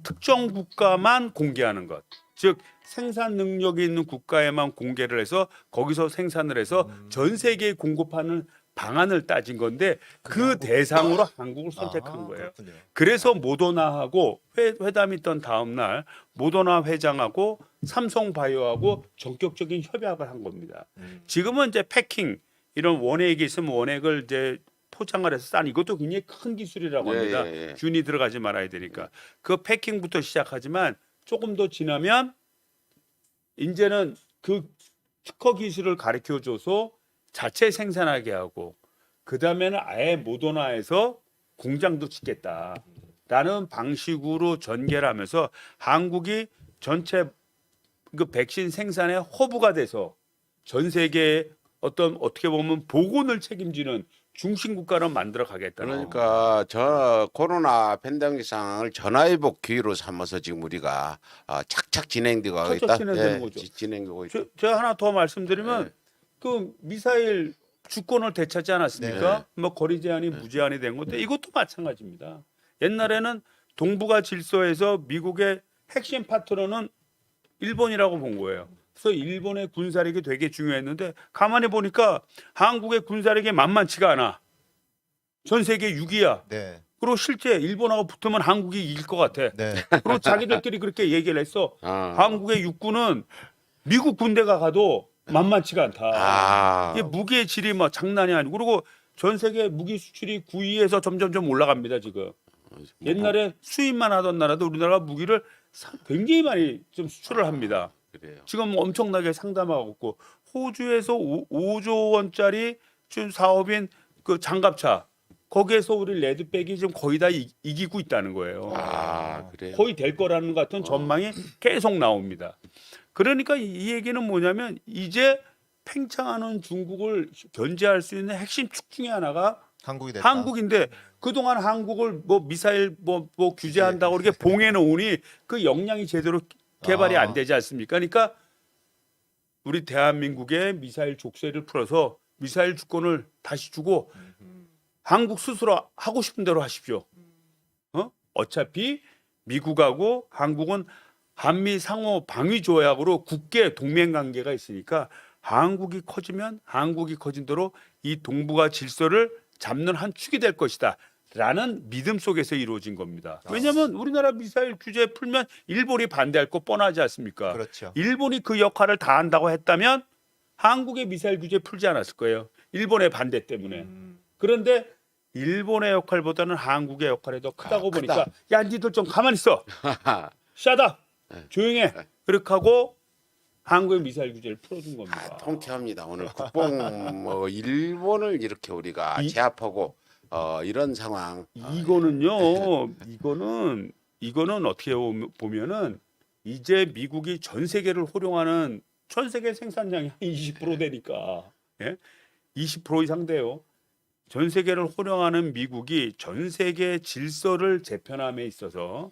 특정 국가만 공개하는 것. 즉 생산 능력이 있는 국가에만 공개를 해서 거기서 생산을 해서 전 세계에 공급하는 방안을 따진 건데 그 대상으로 한국을 선택한 거예요. 그렇군요. 그래서 모더나하고 회담이 있던 다음 날 모더나 회장하고 삼성바이오하고 전격적인 협약을 한 겁니다. 지금은 이제 패킹 이런 원액이 있으면 원액을 이제 포장을 해서 싼 이것도 굉장히 큰 기술이라고 합니다. 예. 균이 들어가지 말아야 되니까 그 패킹부터 시작하지만 조금 더 지나면 이제는 그 특허 기술을 가르쳐줘서 자체 생산하게 하고 그 다음에는 아예 모더나에서 공장도 짓겠다라는 방식으로 전개를 하면서 한국이 전체 그 백신 생산의 허브가 돼서 전 세계에 어떻게 보면 보건을 책임지는 중심 국가를 만들어 가겠다는 그러니까 저 코로나 팬데믹 상황을 전화위복 기회로 삼아서 지금 우리가 착착 진행되고 착착 있다. 진행되는 거죠. 진행되고 있다. 제가 하나 더 말씀드리면 그 미사일 주권을 되찾지 않았습니까? 네. 뭐 거리 제한이 무제한이 된 건데 이것도 마찬가지입니다. 옛날에는 동북아 질서에서 미국의 핵심 파트너는 일본이라고 본 거예요. 그래서 일본의 군사력이 되게 중요했는데 가만히 보니까 한국의 군사력이 만만치가 않아. 전 세계 6위야. 네. 그리고 실제 일본하고 붙으면 한국이 이길 것 같아. 네. 그리고 자기들끼리 그렇게 얘기를 했어. 아. 한국의 육군은 미국 군대가 가도 만만치가 않다. 아. 이게 무기의 질이 막 장난이 아니고 그리고 전 세계 무기 수출이 9위에서 점점점 올라갑니다 지금. 옛날에 수입만 하던 나라도 우리나라가 무기를 굉장히 많이 좀 수출을 합니다. 그래요. 지금 엄청나게 상담하고 있고 호주에서 5조 원짜리 지금 사업인 그 장갑차 거기에서 우리 레드백이 지금 거의 다 이기고 있다는 거예요. 아, 그래요. 거의 될 거라는 것 같은 전망이 계속 나옵니다. 그러니까 이 얘기는 뭐냐면 이제 팽창하는 중국을 견제할 수 있는 핵심 축 중에 하나가 한국이 됐다. 한국인데 그동안 한국을 뭐 미사일 뭐 규제한다고 이렇게 봉해 놓으니 그 역량이 제대로 개발이 안 되지 않습니까? 그러니까 우리 대한민국의 미사일 족쇄를 풀어서 미사일 주권을 다시 주고 한국 스스로 하고 싶은 대로 하십시오. 어차피 미국하고 한국은 한미 상호 방위 조약으로 국계 동맹 관계가 있으니까 한국이 커지면 한국이 커진 대로 이 동북아 질서를 잡는 한 축이 될 것이다. 라는 믿음 속에서 이루어진 겁니다. 왜냐하면 우리나라 미사일 규제 풀면 일본이 반대할 거 뻔하지 않습니까? 그렇죠. 일본이 그 역할을 다 한다고 했다면 한국의 미사일 규제 풀지 않았을 거예요. 일본의 반대 때문에. 그런데 일본의 역할보다는 한국의 역할이 더 크다고 보니까 크다. 야 니들 좀 가만히 있어. 샤다. 조용해. 그렇게 하고 한국의 미사일 규제를 풀어준 겁니다. 통쾌합니다. 오늘 국뽕 뭐 일본을 이렇게 우리가 제압하고 이런 상황. 이거는요. 이거는 어떻게 보면은 이제 미국이 전 세계를 호령하는 전 세계 생산량이 한 20% 되니까 20% 이상 돼요. 전 세계를 호령하는 미국이 전 세계 질서를 재편함에 있어서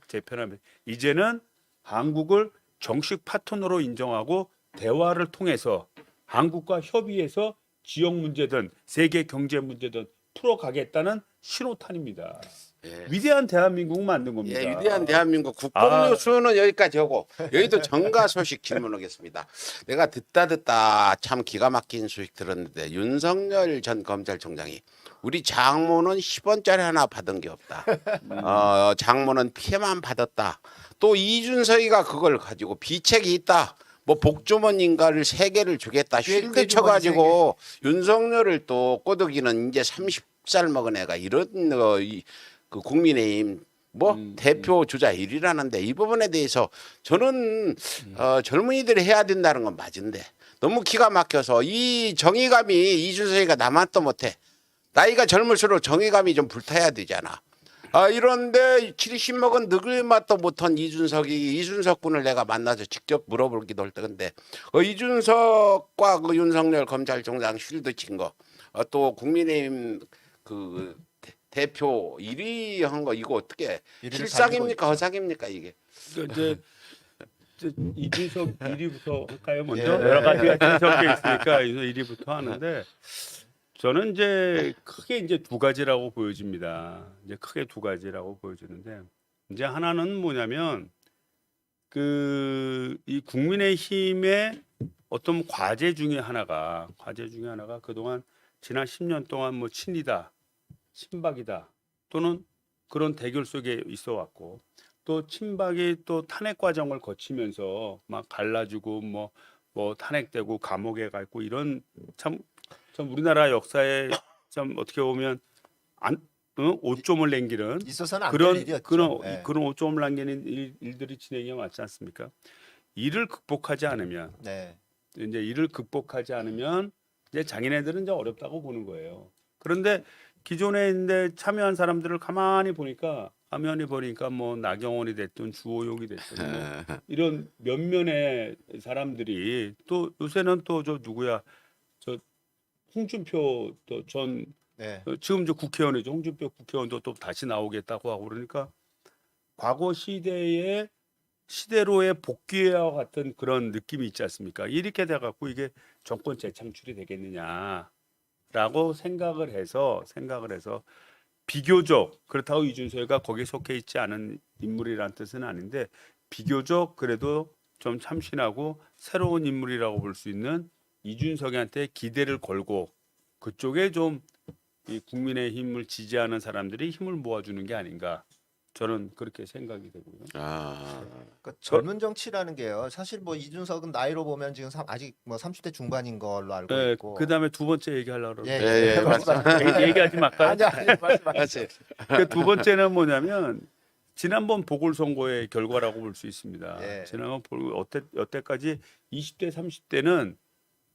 이제는 한국을 정식 파트너로 인정하고 대화를 통해서 한국과 협의해서 지역 문제든 세계 경제 문제든 풀어가겠다는 신호탄입니다. 예. 위대한 대한민국 만든 겁니다. 예, 위대한 대한민국 국뽕 뉴스는 여기까지 하고 여기도 정가 소식 질문하겠습니다. 내가 듣다 참 기가 막힌 소식 들었는데 윤석열 전 검찰총장이 우리 장모는 10원짜리 하나 받은 게 없다. 장모는 피해만 받았다. 또 이준석이가 그걸 가지고 비책이 있다. 뭐 복주머니인가를 3개를 주겠다. 쉴드 쳐가지고 윤석열을 또 꼬드기는 이제 30살 먹은 애가 이런 그 국민의힘 뭐 대표 주자 1위라는데 이 부분에 대해서 저는 젊은이들이 해야 된다는 건 맞은데 너무 기가 막혀서 이 정의감이 이준석이가 남았도 못해. 나이가 젊을수록 정의감이 좀 불타야 되잖아. 이런데 70 먹은 늙을 맛도 못한 이준석 군을 내가 만나서 직접 물어보기도 할 텐데 이준석과 그 윤석열 검찰총장 쉴드 친 거 또 국민의힘 그 대표 1위 한 거 이거 어떻게 실상입니까 허상입니까 이게? 이제 이준석 1위부터 할까요? 먼저 여러 가지가 섞여 있으니까 1위부터 하는데 저는 이제 크게 이제 두 가지라고 보여집니다. 이제 크게 두 가지라고 보여지는데 이제 하나는 뭐냐면 이 국민의힘의 어떤 과제 중에 하나가 그동안 지난 10년 동안 뭐 친이다, 친박이다 또는 그런 대결 속에 있어 왔고 또 친박이 또 탄핵 과정을 거치면서 막 갈라지고 뭐 탄핵되고 감옥에 가 있고 이런 참 우리나라 역사에 참 어떻게 보면 오점을 남기는 있어서는 안 될 일이었죠. 그런 오점을 남기는 일들이 진행이 맞지 않습니까? 이를 극복하지 않으면 이제 자기네들은 이제 어렵다고 보는 거예요. 그런데 기존에 있는데 참여한 사람들을 가만히 보니까 뭐 나경원이 됐든 주호영이 됐든 뭐 이런 면면의 사람들이 또 요새는 또 저 누구야 저 홍준표 또 전 지금 저 국회의원이죠. 홍준표 국회의원도 또 다시 나오겠다고 하고 그러니까 과거 시대로의 복귀와 같은 그런 느낌이 있지 않습니까? 이렇게 돼갖고 이게 정권 재창출이 되겠느냐라는 된다라고 생각을 해서 비교적 그렇다고 이준석이가 거기에 속해 있지 않은 인물이라는 뜻은 아닌데 비교적 그래도 좀 참신하고 새로운 인물이라고 볼 수 있는 이준석한테 기대를 걸고 그쪽에 좀 이 국민의힘을 지지하는 사람들이 힘을 모아주는 게 아닌가 저는 그렇게 생각이 되고요. 아, 그러니까 젊은 정치라는 게요. 사실 뭐 이준석은 나이로 보면 지금 아직 뭐 30대 중반인 걸로 알고 네, 있고. 그다음에 두 번째 얘기하려고 그러는데 예, 얘기하지 말까요? 아니 말씀하세요. 맞아요. 그 두 번째는 뭐냐면 지난번 보궐선거의 결과라고 볼 수 있습니다. 예. 지난번 여태까지 20대, 30대는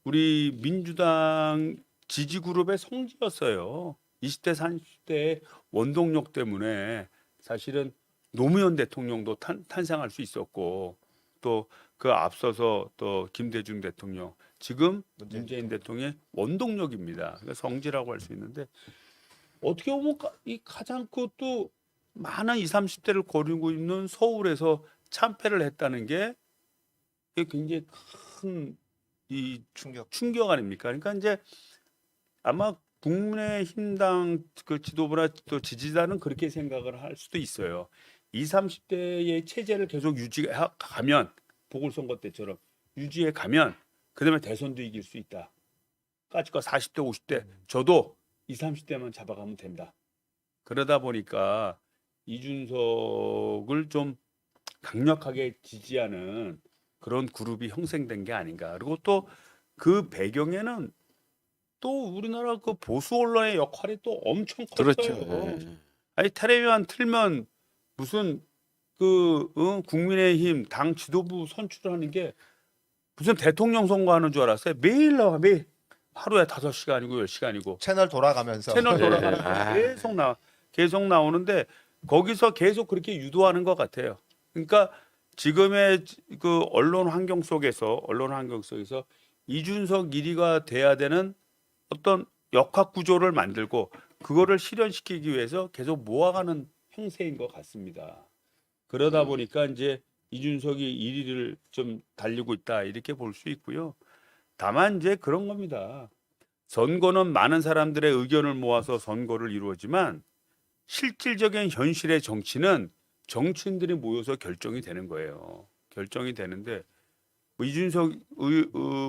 우리 민주당 지지그룹의 성지였어요. 20대, 30대의 원동력 때문에 사실은 노무현 대통령도 탄생할 수 있었고 또 그 앞서서 또 김대중 대통령 지금 문재인 대통령의 원동력입니다. 그러니까 성지라고 할 수 있는데 어떻게 보면 이 가장 그것도 많은 20, 30대를 거르고 있는 서울에서 참패를 했다는 게 이게 굉장히 큰 이 충격 아닙니까? 그러니까 이제 아마 국민의힘당 그 지도부나 또 지지자는 그렇게 생각을 할 수도 있어요. 20, 30대의 체제를 계속 유지해 가면 보궐선거 때처럼 유지해 가면 그다음에 대선도 이길 수 있다. 까짓 거 40대, 50대 저도 20, 30대만 잡아가면 된다. 그러다 보니까 이준석을 좀 강력하게 지지하는 그런 그룹이 형성된 게 아닌가. 그리고 또 그 배경에는 또 우리나라 그 보수 언론의 역할이 또 엄청 컸어요. 그렇죠. 예. 아니 텔레비전 틀면 무슨 국민의힘 당 지도부 선출하는 게 무슨 대통령 선거하는 줄 알았어요. 매일 나와 매일 하루에 5시간이고 10시간이고 채널 돌아가면서 채널 돌아가는 아. 계속 나오는데 거기서 계속 그렇게 유도하는 것 같아요. 그러니까 지금의 그 언론 환경 속에서 이준석 1위가 돼야 되는 어떤 역학 구조를 만들고 그거를 실현시키기 위해서 계속 모아가는 형세인 것 같습니다. 그러다 보니까 이제 이준석이 1위를 좀 달리고 있다 이렇게 볼 수 있고요. 다만 이제 그런 겁니다. 선거는 많은 사람들의 의견을 모아서 선거를 이루어지만 실질적인 현실의 정치는 정치인들이 모여서 결정이 되는 거예요. 결정이 되는데 뭐 이준석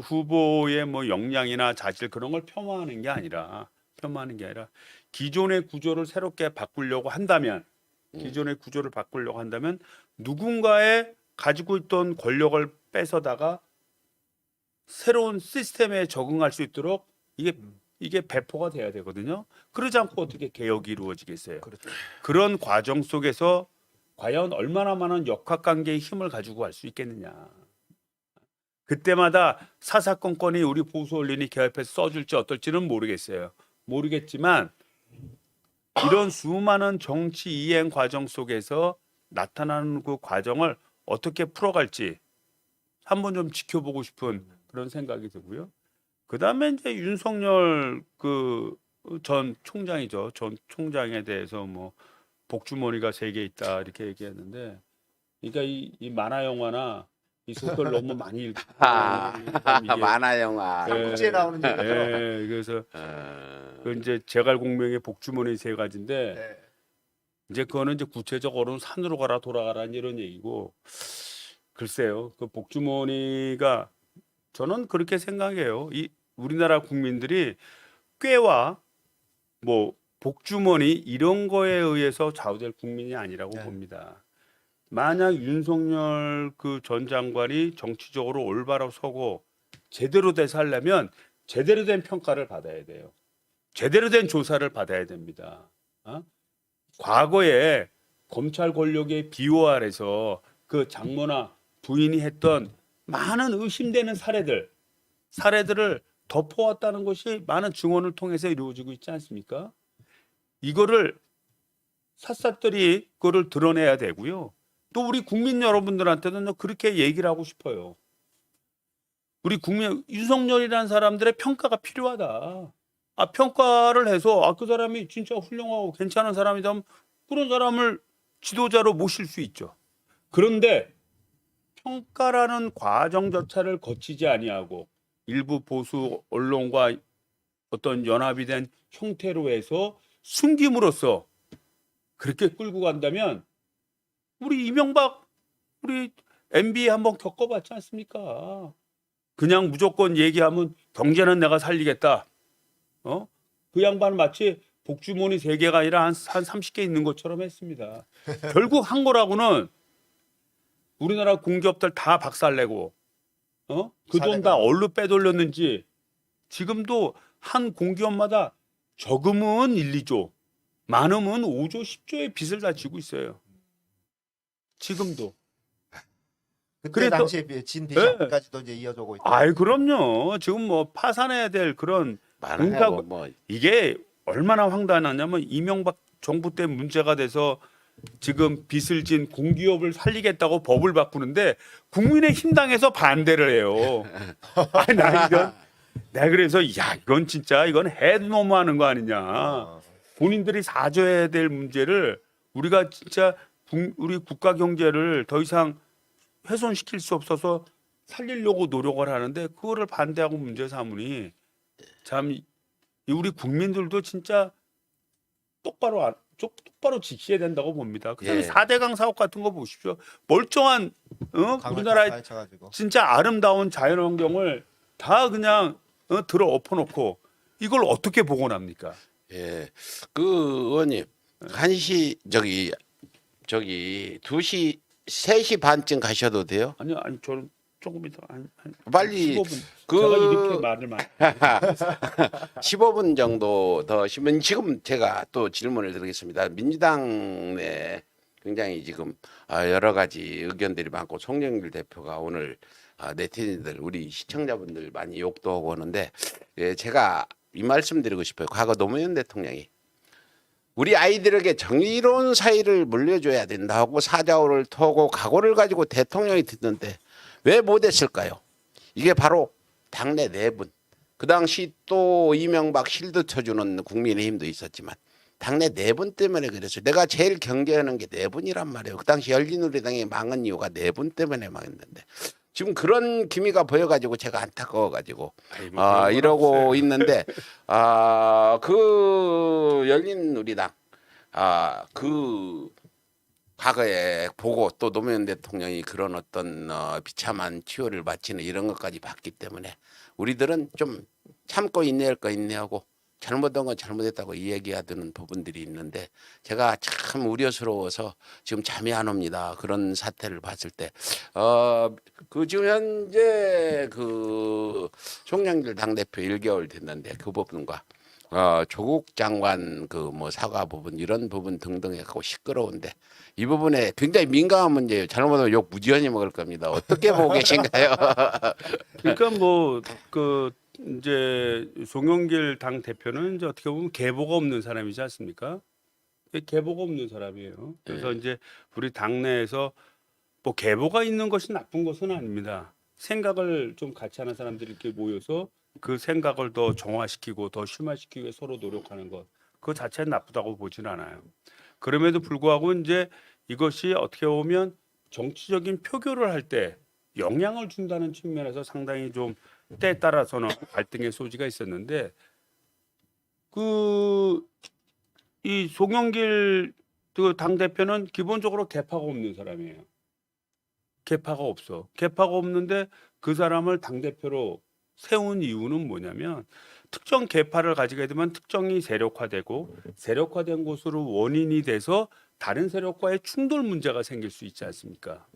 후보의 뭐 역량이나 자질 그런 걸 폄하하는 게 아니라 기존의 구조를 새롭게 바꾸려고 한다면 누군가의 가지고 있던 권력을 뺏어다가 새로운 시스템에 적응할 수 있도록 이게 배포가 돼야 되거든요. 그러지 않고 어떻게 개혁이 이루어지겠어요? 그렇죠. 그런 과정 속에서 과연 얼마나 많은 역학관계의 힘을 가지고 갈 수 있겠느냐. 그때마다 사사건건이 우리 보수 언론이 개혁해서 써줄지 어떨지는 모르겠지만 이런 수많은 정치 이행 과정 속에서 나타나는 그 과정을 어떻게 풀어갈지 한번 좀 지켜보고 싶은 그런 생각이 들고요. 그다음에 이제 윤석열 그 전 총장이죠. 전 총장에 대해서 뭐 복주머니가 3개 있다 이렇게 얘기했는데, 그러니까 이 만화 영화나 이 소설 너무 많이 읽고 이게 만화 영화. 삼국지에 나오는 얘기죠. 그래서 어, 그 이제 제갈공명의 복주머니 3가지인데 네. 이제 그거는 이제 구체적으로는 산으로 가라 돌아가라 이런 얘기고, 글쎄요 그 복주머니가 저는 그렇게 생각해요. 이 우리나라 국민들이 꾀와 뭐 복주머니 이런 거에 의해서 좌우될 국민이 아니라고 네. 봅니다. 만약 윤석열 그 전 장관이 정치적으로 올바로 서고 제대로 돼서 하려면 제대로 된 평가를 받아야 돼요. 제대로 된 조사를 받아야 됩니다. 과거에 검찰 권력의 비호 아래서 그 장모나 부인이 했던 많은 의심되는 사례들을 덮어왔다는 것이 많은 증언을 통해서 이루어지고 있지 않습니까? 이거를 샅샅들이 그거를 드러내야 되고요. 또 우리 국민 여러분들한테는 그렇게 얘기를 하고 싶어요. 우리 국민 윤석열이라는 사람들의 평가가 필요하다. 평가를 해서 그 사람이 진짜 훌륭하고 괜찮은 사람이다면 그런 사람을 지도자로 모실 수 있죠. 그런데 평가라는 과정조차를 거치지 아니하고 일부 보수 언론과 어떤 연합이 된 형태로 해서 숨김으로써 그렇게 끌고 간다면 우리 이명박 우리 MB 한번 겪어봤지 않습니까? 그냥 무조건 얘기하면 경제는 내가 살리겠다. 그 양반은 마치 복주머니 3개가 아니라 한 30개 있는 것처럼 했습니다. 결국 한 거라고는 우리나라 공기업들 다 박살내고 그 돈 다 어디로 빼돌렸는지 지금도 한 공기업마다 적으면 1, 2조, 많으면 5조, 10조의 빚을 다 지고 있어요. 지금도. 그때 그래도- 당시에 진 빚이 네. 아직까지도 이제 이어져고 있다. 아이 그럼요. 지금 뭐 파산해야 될 그런 많아요. 뭐 이게 얼마나 황당하냐면 이명박 정부 때 문제가 돼서 지금 빚을 진 공기업을 살리겠다고 법을 바꾸는데 국민의힘 당에서 반대를 해요. 아니 나 그래서 야 이건 진짜 이건 해도 너무하는 거 아니냐. 본인들이 사줘야 될 문제를 우리가 진짜 우리 국가 경제를 더 이상 훼손시킬 수 없어서 살리려고 노력을 하는데 그거를 반대하고 문제 삼으니 참 우리 국민들도 진짜 똑바로 지켜야 된다고 봅니다. 그다음에 예. 4대강 사업 같은 거 보십시오. 멀쩡한 우리나라의 가르쳐가지고. 진짜 아름다운 자연환경을 다 그냥 들어 엎어놓고 이걸 어떻게 복원합니까? 예. 그 의원님 1시 저기 2시 3시 반쯤 가셔도 돼요? 아니 저는 조금 이따 한 빨리 15분 그- 제가 이렇게 말을 많이 15분 정도 더 쉬면 지금 제가 또 질문을 드리겠습니다. 민주당 내 굉장히 지금 여러 가지 의견들이 많고 송영길 대표가 오늘 네티즌들 우리 시청자분들 많이 욕도 하고 하는데 예, 제가 이 말씀 드리고 싶어요. 과거 노무현 대통령이 우리 아이들에게 정의로운 사회를 물려줘야 된다고 사자오를 터고 각오를 가지고 대통령이 됐는데 왜 못했을까요? 이게 바로 당내 내분. 그 당시 또 이명박 실드 쳐주는 국민의힘도 있었지만 당내 내분 때문에 그랬어요. 내가 제일 경계하는 게 내분이란 말이에요. 그 당시 열린우리당이 망한 이유가 내분 때문에 망했는데 지금 그런 기미가 보여가지고 제가 안타까워가지고 이러고 있는데 그 열린우리당 그 과거에 보고 또 노무현 대통령이 그런 어떤 비참한 치료를 마치는 이런 것까지 봤기 때문에 우리들은 좀 참고 인내할 거 인내하고 잘못한 건 잘못했다고 이야기하는 부분들이 있는데 제가 참 우려스러워서 지금 잠이 안 옵니다. 그런 사태를 봤을 때 그 지금 현재 그 송영길 당대표 1개월 됐는데 그 부분과 조국 장관 그 뭐 사과 부분 이런 부분 등등 해갖고 시끄러운데 이 부분에 굉장히 민감한 문제예요. 잘못하면 욕 무지하게 먹을 겁니다. 어떻게 보고 계신가요? 그러니까 뭐 그 이제 송영길 당 대표는 이제 어떻게 보면 계보가 없는 사람이지 않습니까? 계보가 없는 사람이에요. 그래서 이제 우리 당내에서 뭐 계보가 있는 것이 나쁜 것은 아닙니다. 생각을 좀 같이 하는 사람들이 이렇게 모여서 그 생각을 더 정화시키고 더 심화시키기 위해 서로 노력하는 것, 그 자체는 나쁘다고 보진 않아요. 그럼에도 불구하고 이제 이것이 어떻게 보면 정치적인 표결을 할 때 영향을 준다는 측면에서 상당히 좀 때에 따라서는 갈등의 소지가 있었는데 그 이 송영길 그 당 대표는 기본적으로 계파가 없는 사람이에요. 계파가 없어. 계파가 없는데 그 사람을 당 대표로 세운 이유는 뭐냐면 특정 계파를 가지게 되면 특정이 세력화되고 세력화된 곳으로 원인이 돼서 다른 세력과의 충돌 문제가 생길 수 있지 않습니까?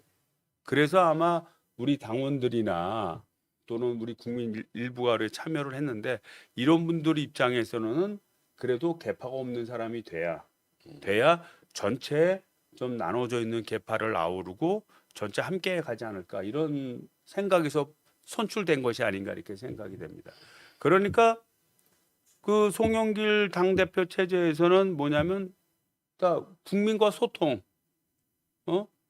그래서 아마 우리 당원들이나 또는 우리 국민 일부가 참여를 했는데 이런 분들 입장에서는 그래도 계파가 없는 사람이 돼야 전체에 좀 나눠져 있는 계파를 아우르고 전체 함께 가지 않을까 이런 생각에서 선출된 것이 아닌가 이렇게 생각이 됩니다. 그러니까 그 송영길 당대표 체제에서는 뭐냐면 국민과 소통,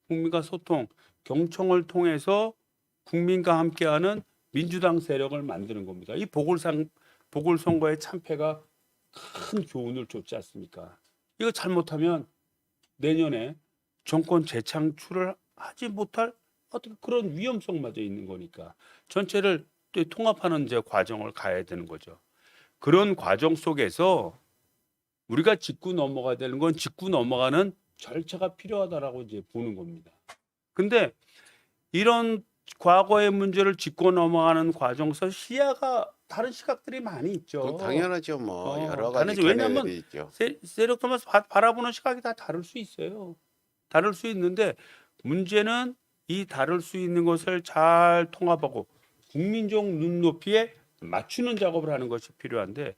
국민과 소통, 경청을 통해서 국민과 함께하는 민주당 세력을 만드는 겁니다. 이 보궐선거의 참패가 큰 교훈을 줬지 않습니까? 이거 잘못하면 내년에 정권 재창출을 하지 못할 어떤 그런 위험성마저 있는 거니까 전체를 또 통합하는 이제 과정을 가야 되는 거죠. 그런 과정 속에서 우리가 짚고 넘어가야 되는 건 짚고 넘어가는 절차가 필요하다라고 이제 보는 겁니다. 근데 이런 과거의 문제를 짚고 넘어가는 과정에서 시야가 다른 시각들이 많이 있죠. 그건 당연하죠. 뭐 여러 가지 당연하죠. 왜냐하면 견해들이 있죠. 세력들만 바라보는 시각이 다 다를 수 있어요. 다를 수 있는데 문제는 이 다를 수 있는 것을 잘 통합하고 국민적 눈높이에 맞추는 작업을 하는 것이 필요한데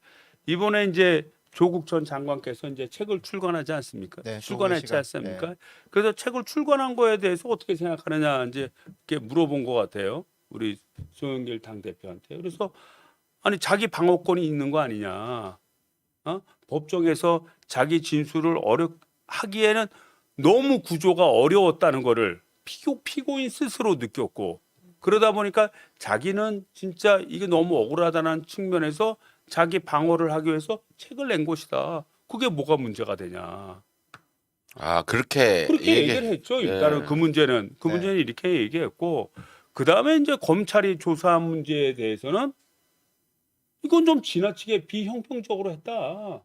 이번에 이제 조국 전 장관께서 이제 책을 출간하지 않습니까? 네, 출간했지 시간. 않습니까? 네. 그래서 책을 출간한 거에 대해서 어떻게 생각하느냐 이제 이렇게 물어본 것 같아요. 우리 송영길 당 대표한테. 그래서 아니 자기 방어권이 있는 거 아니냐? 법정에서 자기 진술을 하기에는 너무 구조가 어려웠다는 거를 피고인 스스로 느꼈고 그러다 보니까 자기는 진짜 이게 너무 억울하다는 측면에서 자기 방어를 하기 위해서 책을 낸 것이다. 그게 뭐가 문제가 되냐? 아 그렇게 얘기를 했죠. 일단은 예. 그 문제는 네. 이렇게 얘기했고 그 다음에 이제 검찰이 조사한 문제에 대해서는 이건 좀 지나치게 비형평적으로 했다.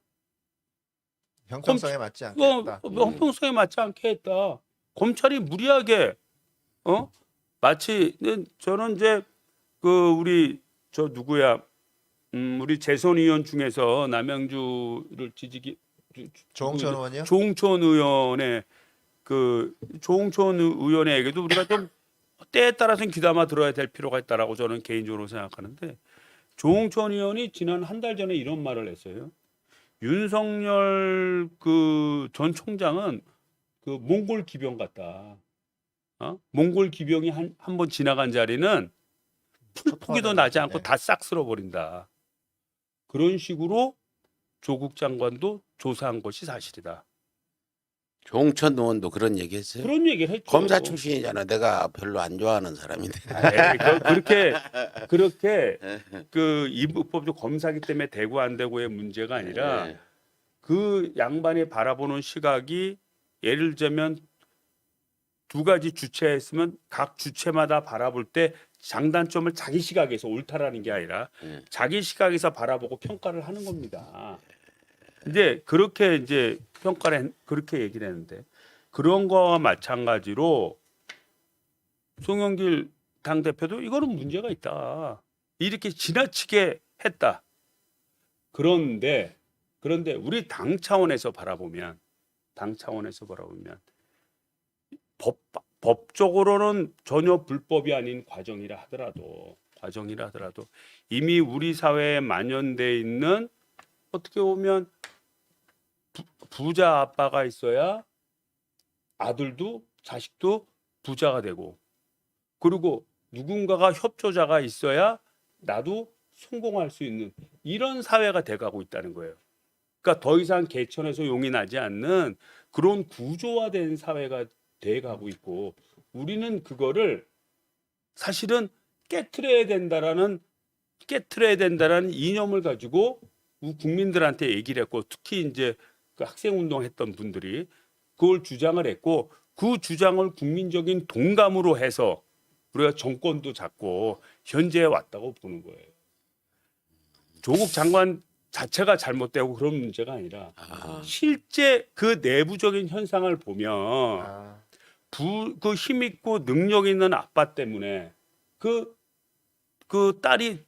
형평성에 맞지 않겠다. 형평성에 맞지 않게 했다. 검찰이 무리하게 마치 저는 이제 그 우리 저 누구야 우리 재선 의원 중에서 남양주를 조홍천 의원이요? 조홍천 의원의 그 조홍천 의원에게도 우리가 좀 때에 따라서는 귀담아 들어야 될 필요가 있다라고 저는 개인적으로 생각하는데 조홍천 의원이 지난 한 달 전에 이런 말을 했어요. 윤석열 그 전 총장은 그 몽골 기병 같다. 몽골 기병이 한 번 지나간 자리는 풀포기도 나지 않고 네. 다 싹 쓸어버린다. 그런 식으로 조국 장관도 조사한 것이 사실이다. 조홍천 의원도 그런 얘기했어요. 그런 얘기를 했죠. 검사 출신이잖아. 내가 별로 안 좋아하는 사람인데. 그렇게 그 이법도 검사기 때문에 되고 안 되고의 문제가 아니라 예. 그 양반이 바라보는 시각이 예를 들자면 두 가지 주체였으면 각 주체마다 바라볼 때 장단점을 자기 시각에서 옳다라는 게 아니라 자기 시각에서 바라보고 평가를 하는 겁니다. 이제 그렇게 이제 그렇게 얘기를 했는데 그런 거와 마찬가지로 송영길 당 대표도 이거는 문제가 있다. 이렇게 지나치게 했다. 그런데 우리 당 차원에서 바라보면 법적으로는 전혀 불법이 아닌 과정이라 하더라도 이미 우리 사회에 만연돼 있는 어떻게 보면 부자 아빠가 있어야 아들도 자식도 부자가 되고 그리고 누군가가 협조자가 있어야 나도 성공할 수 있는 이런 사회가 돼가고 있다는 거예요. 그러니까 더 이상 개천에서 용이 나지 않는 그런 구조화된 사회가 돼가고 있고 우리는 그거를 사실은 깨트려야 된다라는 이념을 가지고 국민들한테 얘기를 했고 특히 이제 그 학생 운동했던 분들이 그걸 주장을 했고 그 주장을 국민적인 동감으로 해서 우리가 정권도 잡고 현재에 왔다고 보는 거예요. 조국 장관 자체가 잘못되고 그런 문제가 아니라 실제 그 내부적인 현상을 보면 그 힘있고 능력 있는 아빠 때문에 그 딸이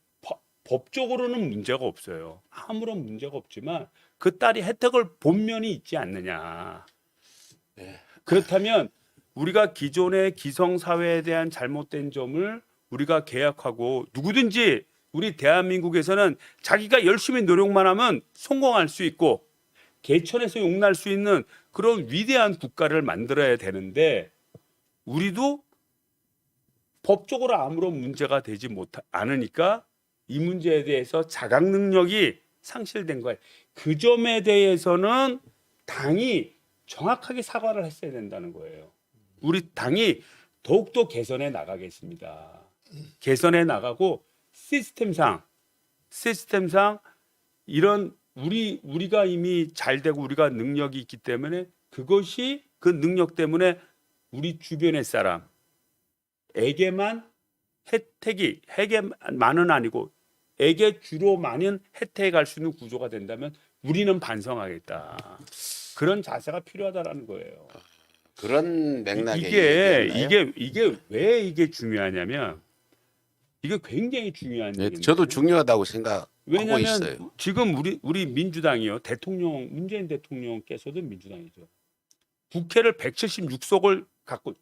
법적으로는 문제가 없어요. 아무런 문제가 없지만 그 딸이 혜택을 본 면이 있지 않느냐. 그렇다면 우리가 기존의 기성사회에 대한 잘못된 점을 우리가 개혁하고 누구든지 우리 대한민국에서는 자기가 열심히 노력만 하면 성공할 수 있고 개천에서 용날 수 있는 그런 위대한 국가를 만들어야 되는데 우리도 법적으로 아무런 문제가 되지 않으니까 이 문제에 대해서 자각 능력이 상실된 거예요. 그 점에 대해서는 당이 정확하게 사과를 했어야 된다는 거예요. 우리 당이 더욱더 개선해 나가겠습니다. 개선해 나가고 시스템상 이런 우리가 이미 잘 되고 우리가 능력이 있기 때문에 그것이 그 능력 때문에 우리 주변의 사람에게만 혜택만은 아니고 민주당에게 주로 많은 혜택을 갈 수 있는 구조가 된다면 우리는 반성하겠다. 그런 자세가 필요하다라는 거예요. 그런 맥락의 얘기였나요? 이게 왜 이게 중요하냐면 이게 굉장히 중요한 네, 얘기인데. 저도 중요하다고 생각하고 왜냐하면 있어요. 지금 우리 민주당이요, 대통령 문재인 대통령께서도 민주당이죠. 국회를 176석을 갖고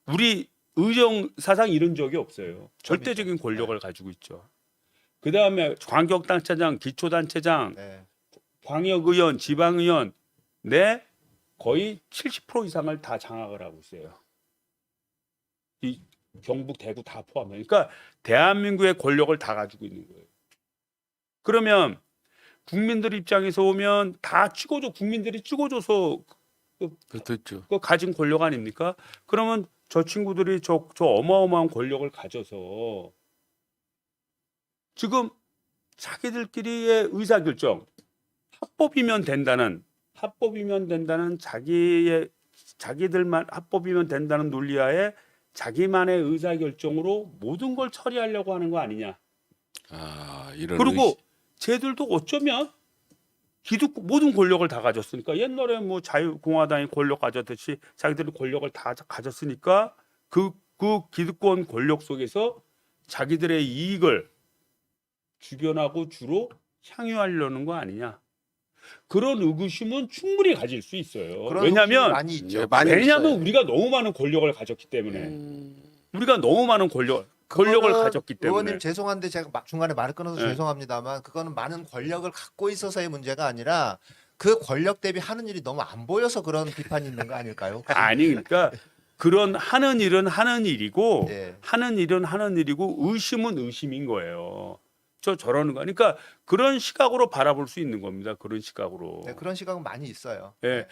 우리 의정 사상 이런 적이 없어요. 절대적인 권력을 가지고 있죠. 그 다음에 광역단체장, 기초단체장, 네. 광역의원, 지방의원 내 거의 70% 이상을 다 장악을 하고 있어요. 이 경북, 대구 다 포함해. 그러니까 대한민국의 권력을 다 가지고 있는 거예요. 그러면 국민들 입장에서 오면 다 찍어줘, 국민들이 찍어줘서 그렇죠. 그 가진 권력 아닙니까? 그러면 저 친구들이 저 어마어마한 권력을 가져서 지금 자기들끼리의 의사결정, 합법이면 된다는 자기들만 합법이면 된다는 논리하에 자기만의 의사결정으로 모든 걸 처리하려고 하는 거 아니냐. 아, 이런 그리고 쟤들도 어쩌면 모든 권력을 다 가졌으니까 옛날에 뭐 자유공화당이 권력 가졌듯이 자기들이 권력을 다 가졌으니까 그 기득권 권력 속에서 자기들의 이익을 주변하고 주로 향유하려는 거 아니냐. 그런 의구심은 충분히 가질 수 있어요. 그런 왜냐하면 의혹이 많이 있죠. 많이 왜냐하면 있어요. 우리가 너무 많은 권력을 가졌기 때문에 음, 우리가 너무 많은 권력을 그거는 가졌기 때문에 의원님 죄송한데 제가 중간에 말을 끊어서 네. 죄송합니다만 그거는 많은 권력을 갖고 있어서의 문제가 아니라 그 권력 대비 하는 일이 너무 안 보여서 그런 비판이 있는 거 아닐까요? 아니 그러니까 그런 하는 일은 하는 일이고 예. 하는 일은 하는 일이고 의심은 의심인 거예요. 저러는 거. 그러니까 그런 시각으로 바라볼 수 있는 겁니다. 그런 시각으로. 네, 그런 시각은 많이 있어요. 예.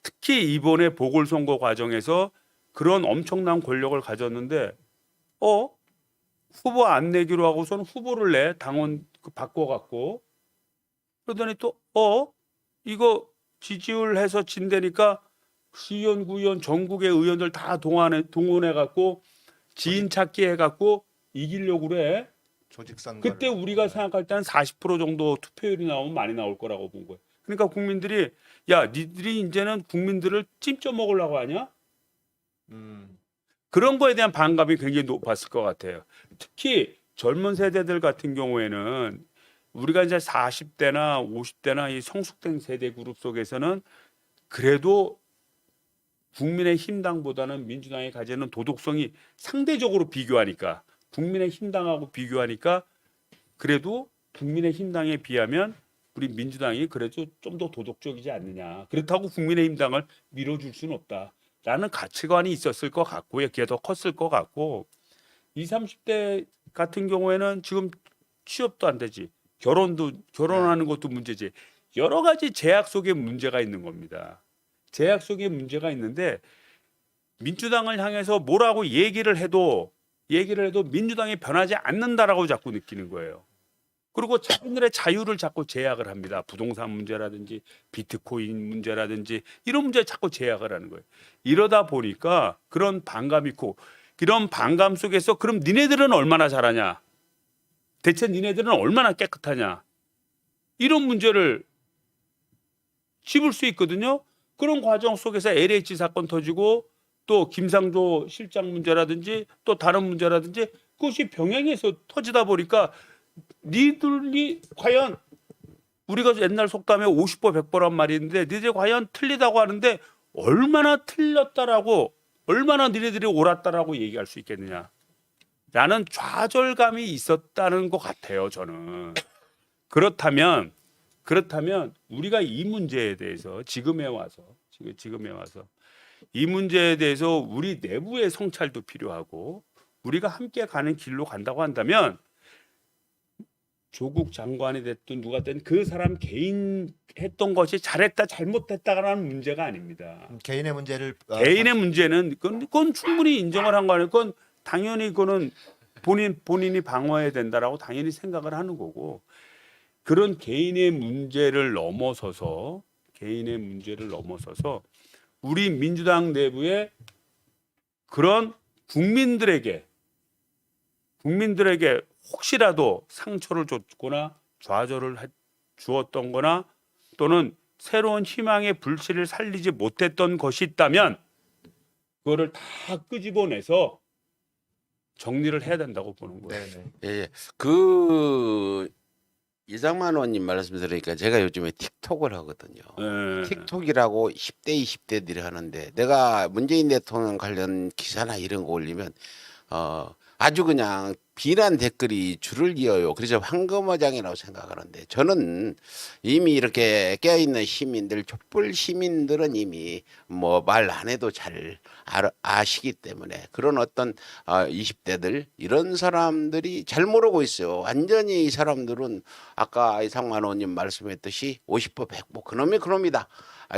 특히 이번에 보궐선거 과정에서 그런 엄청난 권력을 가졌는데 후보 안 내기로 하고선 후보를 내 당원 바꿔갖고 그러더니 또 이거 지지율 해서 진대니까 시의원, 구의원, 전국의 의원들 다 동원해갖고 지인 찾기 해갖고 이기려고 그래. 조직 선거. 그때 우리가 생각할 때는 40% 정도 투표율이 나오면 많이 나올 거라고 본 거예요. 그러니까 국민들이 야, 니들이 이제는 국민들을 찜쪄 먹으려고 하냐? 그런 거에 대한 반감이 굉장히 높았을 것 같아요. 특히 젊은 세대들 같은 경우에는 우리가 이제 40대나 50대나 이 성숙된 세대 그룹 속에서는 그래도 국민의힘당보다는 민주당이 가지는 도덕성이 상대적으로 비교하니까 국민의힘당하고 비교하니까 그래도 국민의힘당에 비하면 우리 민주당이 그래도 좀 더 도덕적이지 않느냐. 그렇다고 국민의힘당을 밀어줄 수는 없다라는 가치관이 있었을 것 같고요. 그게 더 컸을 것 같고 20, 30대 같은 경우에는 지금 취업도 안 되지. 결혼하는 것도 문제지. 여러 가지 제약 속에 문제가 있는 겁니다. 제약 속에 문제가 있는데 민주당을 향해서 뭐라고 얘기를 해도 민주당이 변하지 않는다라고 자꾸 느끼는 거예요. 그리고 자기들의 자유를 자꾸 제약을 합니다. 부동산 문제라든지 비트코인 문제라든지 이런 문제에 자꾸 제약을 하는 거예요. 이러다 보니까 그런 반감이 있고 이런 반감 속에서 그럼 니네들은 얼마나 잘하냐? 대체 니네들은 얼마나 깨끗하냐? 이런 문제를 짚을 수 있거든요. 그런 과정 속에서 LH 사건 터지고 또 김상조 실장 문제라든지 또 다른 문제라든지 그것이 병행해서 터지다 보니까 니들이 과연 우리가 옛날 속담에 50보 100보란 말이 있는데 니들이 과연 틀리다고 하는데 얼마나 틀렸다라고 얼마나 니네들이 옳았다라고 얘기할 수 있겠느냐 라는 좌절감이 있었다는 것 같아요. 저는 그렇다면 우리가 이 문제에 대해서 지금에 와서 이 문제에 대해서 우리 내부의 성찰도 필요하고 우리가 함께 가는 길로 간다고 한다면 조국 장관이 됐든 누가 됐든 그 사람 개인 했던 것이 잘했다 잘못했다라는 문제가 아닙니다. 개인의 문제를 개인의 문제는 그건 충분히 인정을 한 거 아니에요. 그건 당연히 그거는 본인이 방어해야 된다라고 당연히 생각을 하는 거고 그런 개인의 문제를 넘어서서 우리 민주당 내부에 그런 국민들에게 혹시라도 상처를 줬거나 주었던 거나 또는 새로운 희망의 불씨를 살리지 못했던 것이 있다면 그거를 다 끄집어내서 정리를 해야 된다고 보는 거예요. 네네. 예, 그 이상만 의원님 말씀 들으니까 제가 요즘에 틱톡을 하거든요. 예. 틱톡이라고 10대, 20대들이 하는데 내가 문재인 대통령 관련 기사나 이런 거 올리면 아주 그냥 비난 댓글이 줄을 이어요. 그래서 황금어장이라고 생각하는데 저는 이미 이렇게 깨어있는 시민들, 촛불 시민들은 이미 뭐 말 안 해도 잘 아시기 때문에 그런 어떤 20대들 이런 사람들이 잘 모르고 있어요. 완전히 이 사람들은 아까 이상만 의원님 말씀했듯이 50% 100% 그놈이 그놈이다.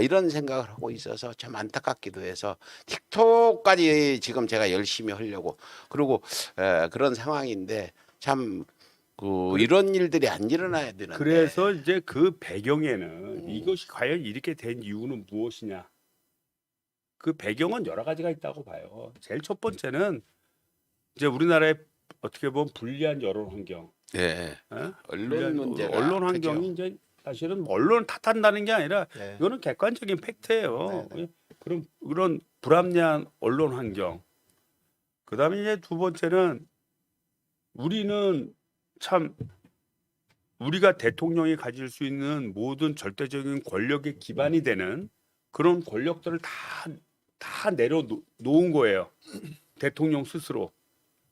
이런 생각을 하고 있어서 참 안타깝기도 해서 틱톡까지 지금 제가 열심히 하려고 그리고 그런 상황인데 참 이런 일들이 안 일어나야 되는데 그래서 이제 그 배경에는 이것이 과연 이렇게 된 이유는 무엇이냐? 그 배경은 여러 가지가 있다고 봐요. 제일 첫 번째는 이제 우리나라의 어떻게 보면 불리한 여론 환경, 네. 언론 문제가 언론 환경이 크죠. 이제 사실은 언론을 탓한다는 게 아니라 네. 이거는 객관적인 팩트예요. 네, 그런 불합리한 언론 환경. 그다음에 이제 두 번째는 우리는 참 우리가 대통령이 가질 수 있는 모든 절대적인 권력의 기반이 되는 그런 권력들을 다 내려놓은 거예요. 대통령 스스로.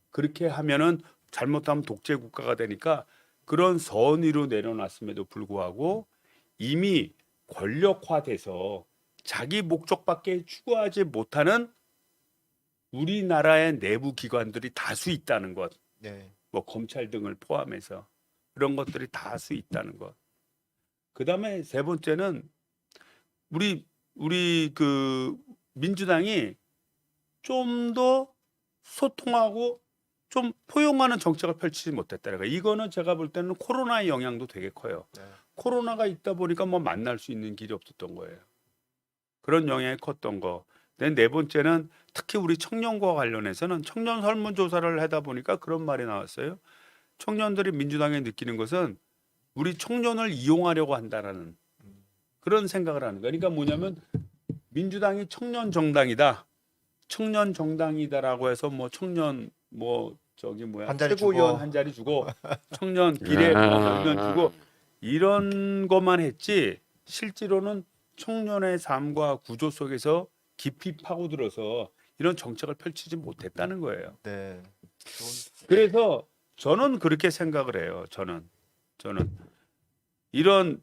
그렇게 하면은 잘못하면 독재 국가가 되니까 그런 선의로 내려놨음에도 불구하고 이미 권력화돼서 자기 목적밖에 추구하지 못하는 우리나라의 내부 기관들이 다수 있다는 것. 네. 뭐 검찰 등을 포함해서 그런 것들이 다수 있다는 것. 그다음에 세 번째는 우리 그 민주당이 좀 더 소통하고 좀 포용하는 정책을 펼치지 못했다는 거예요. 이거는 제가 볼 때는 코로나의 영향도 되게 커요. 네. 코로나가 있다 보니까 뭐 만날 수 있는 길이 없었던 거예요. 그런 영향이 컸던 거. 네 번째는 특히 우리 청년과 관련해서는 청년 설문조사를 하다 보니까 그런 말이 나왔어요. 청년들이 민주당에 느끼는 것은 우리 청년을 이용하려고 한다라는 그런 생각을 하는 거예요. 그러니까 뭐냐면 민주당이 청년 정당이다. 청년 정당이다라고 해서 뭐 청년 뭐 저기 뭐야 한 자리 최고위원 주고. 한 자리 주고 청년 비례 뭐몇 주고 이런 것만 했지 실제로는 청년의 삶과 구조 속에서 깊이 파고들어서 이런 정책을 펼치지 못했다는 거예요. 네. 그래서 저는 그렇게 생각을 해요. 저는 이런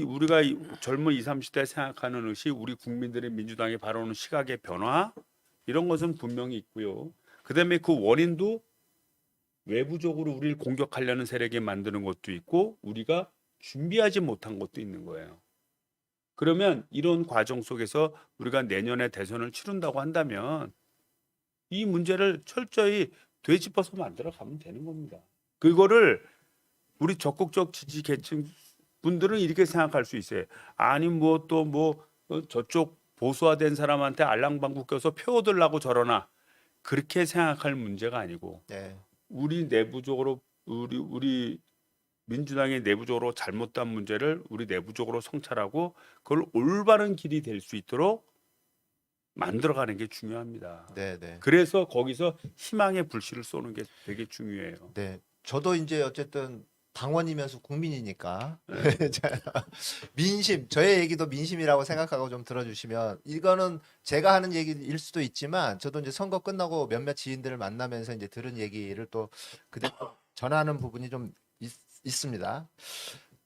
우리가 젊은 20, 30대 생각하는 것이 우리 국민들의 민주당에 바라오는 시각의 변화 이런 것은 분명히 있고요. 그다음에 그 원인도 외부적으로 우리를 공격하려는 세력이 만드는 것도 있고 우리가 준비하지 못한 것도 있는 거예요. 그러면 이런 과정 속에서 우리가 내년에 대선을 치른다고 한다면 이 문제를 철저히 되짚어서 만들어 가면 되는 겁니다. 그거를 우리 적극적 지지 계층 분들은 이렇게 생각할 수 있어요. 아니 뭐 또 뭐 저쪽 보수화된 사람한테 알랑방구 껴서 표 얻으려고 저러나 그렇게 생각할 문제가 아니고 네. 우리 내부적으로 우리 민주당의 내부적으로 잘못된 문제를 우리 내부적으로 성찰하고 그걸 올바른 길이 될 수 있도록 만들어가는 게 중요합니다. 네, 네. 그래서 거기서 희망의 불씨를 쏘는 게 되게 중요해요. 네. 저도 이제 어쨌든 당원이면서 국민이니까 민심, 저의 얘기도 민심이라고 생각하고 좀 들어주시면 이거는 제가 하는 얘기일 수도 있지만 저도 이제 선거 끝나고 몇몇 지인들을 만나면서 이제 들은 얘기를 또 그대로 전하는 부분이 좀 있습니다.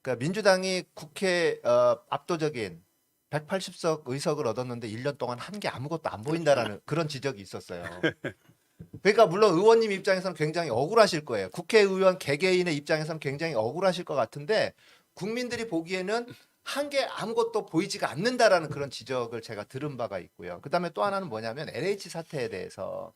그러니까 민주당이 국회 압도적인 180석 의석을 얻었는데 1년 동안 한 게 아무것도 안 보인다라는 그런 지적이 있었어요. 그러니까 물론 의원님 입장에서는 굉장히 억울하실 거예요. 국회의원 개개인의 입장에서는 굉장히 억울하실 것 같은데 국민들이 보기에는 한 게 아무것도 보이지가 않는다라는 그런 지적을 제가 들은 바가 있고요. 그다음에 또 하나는 뭐냐면 LH 사태에 대해서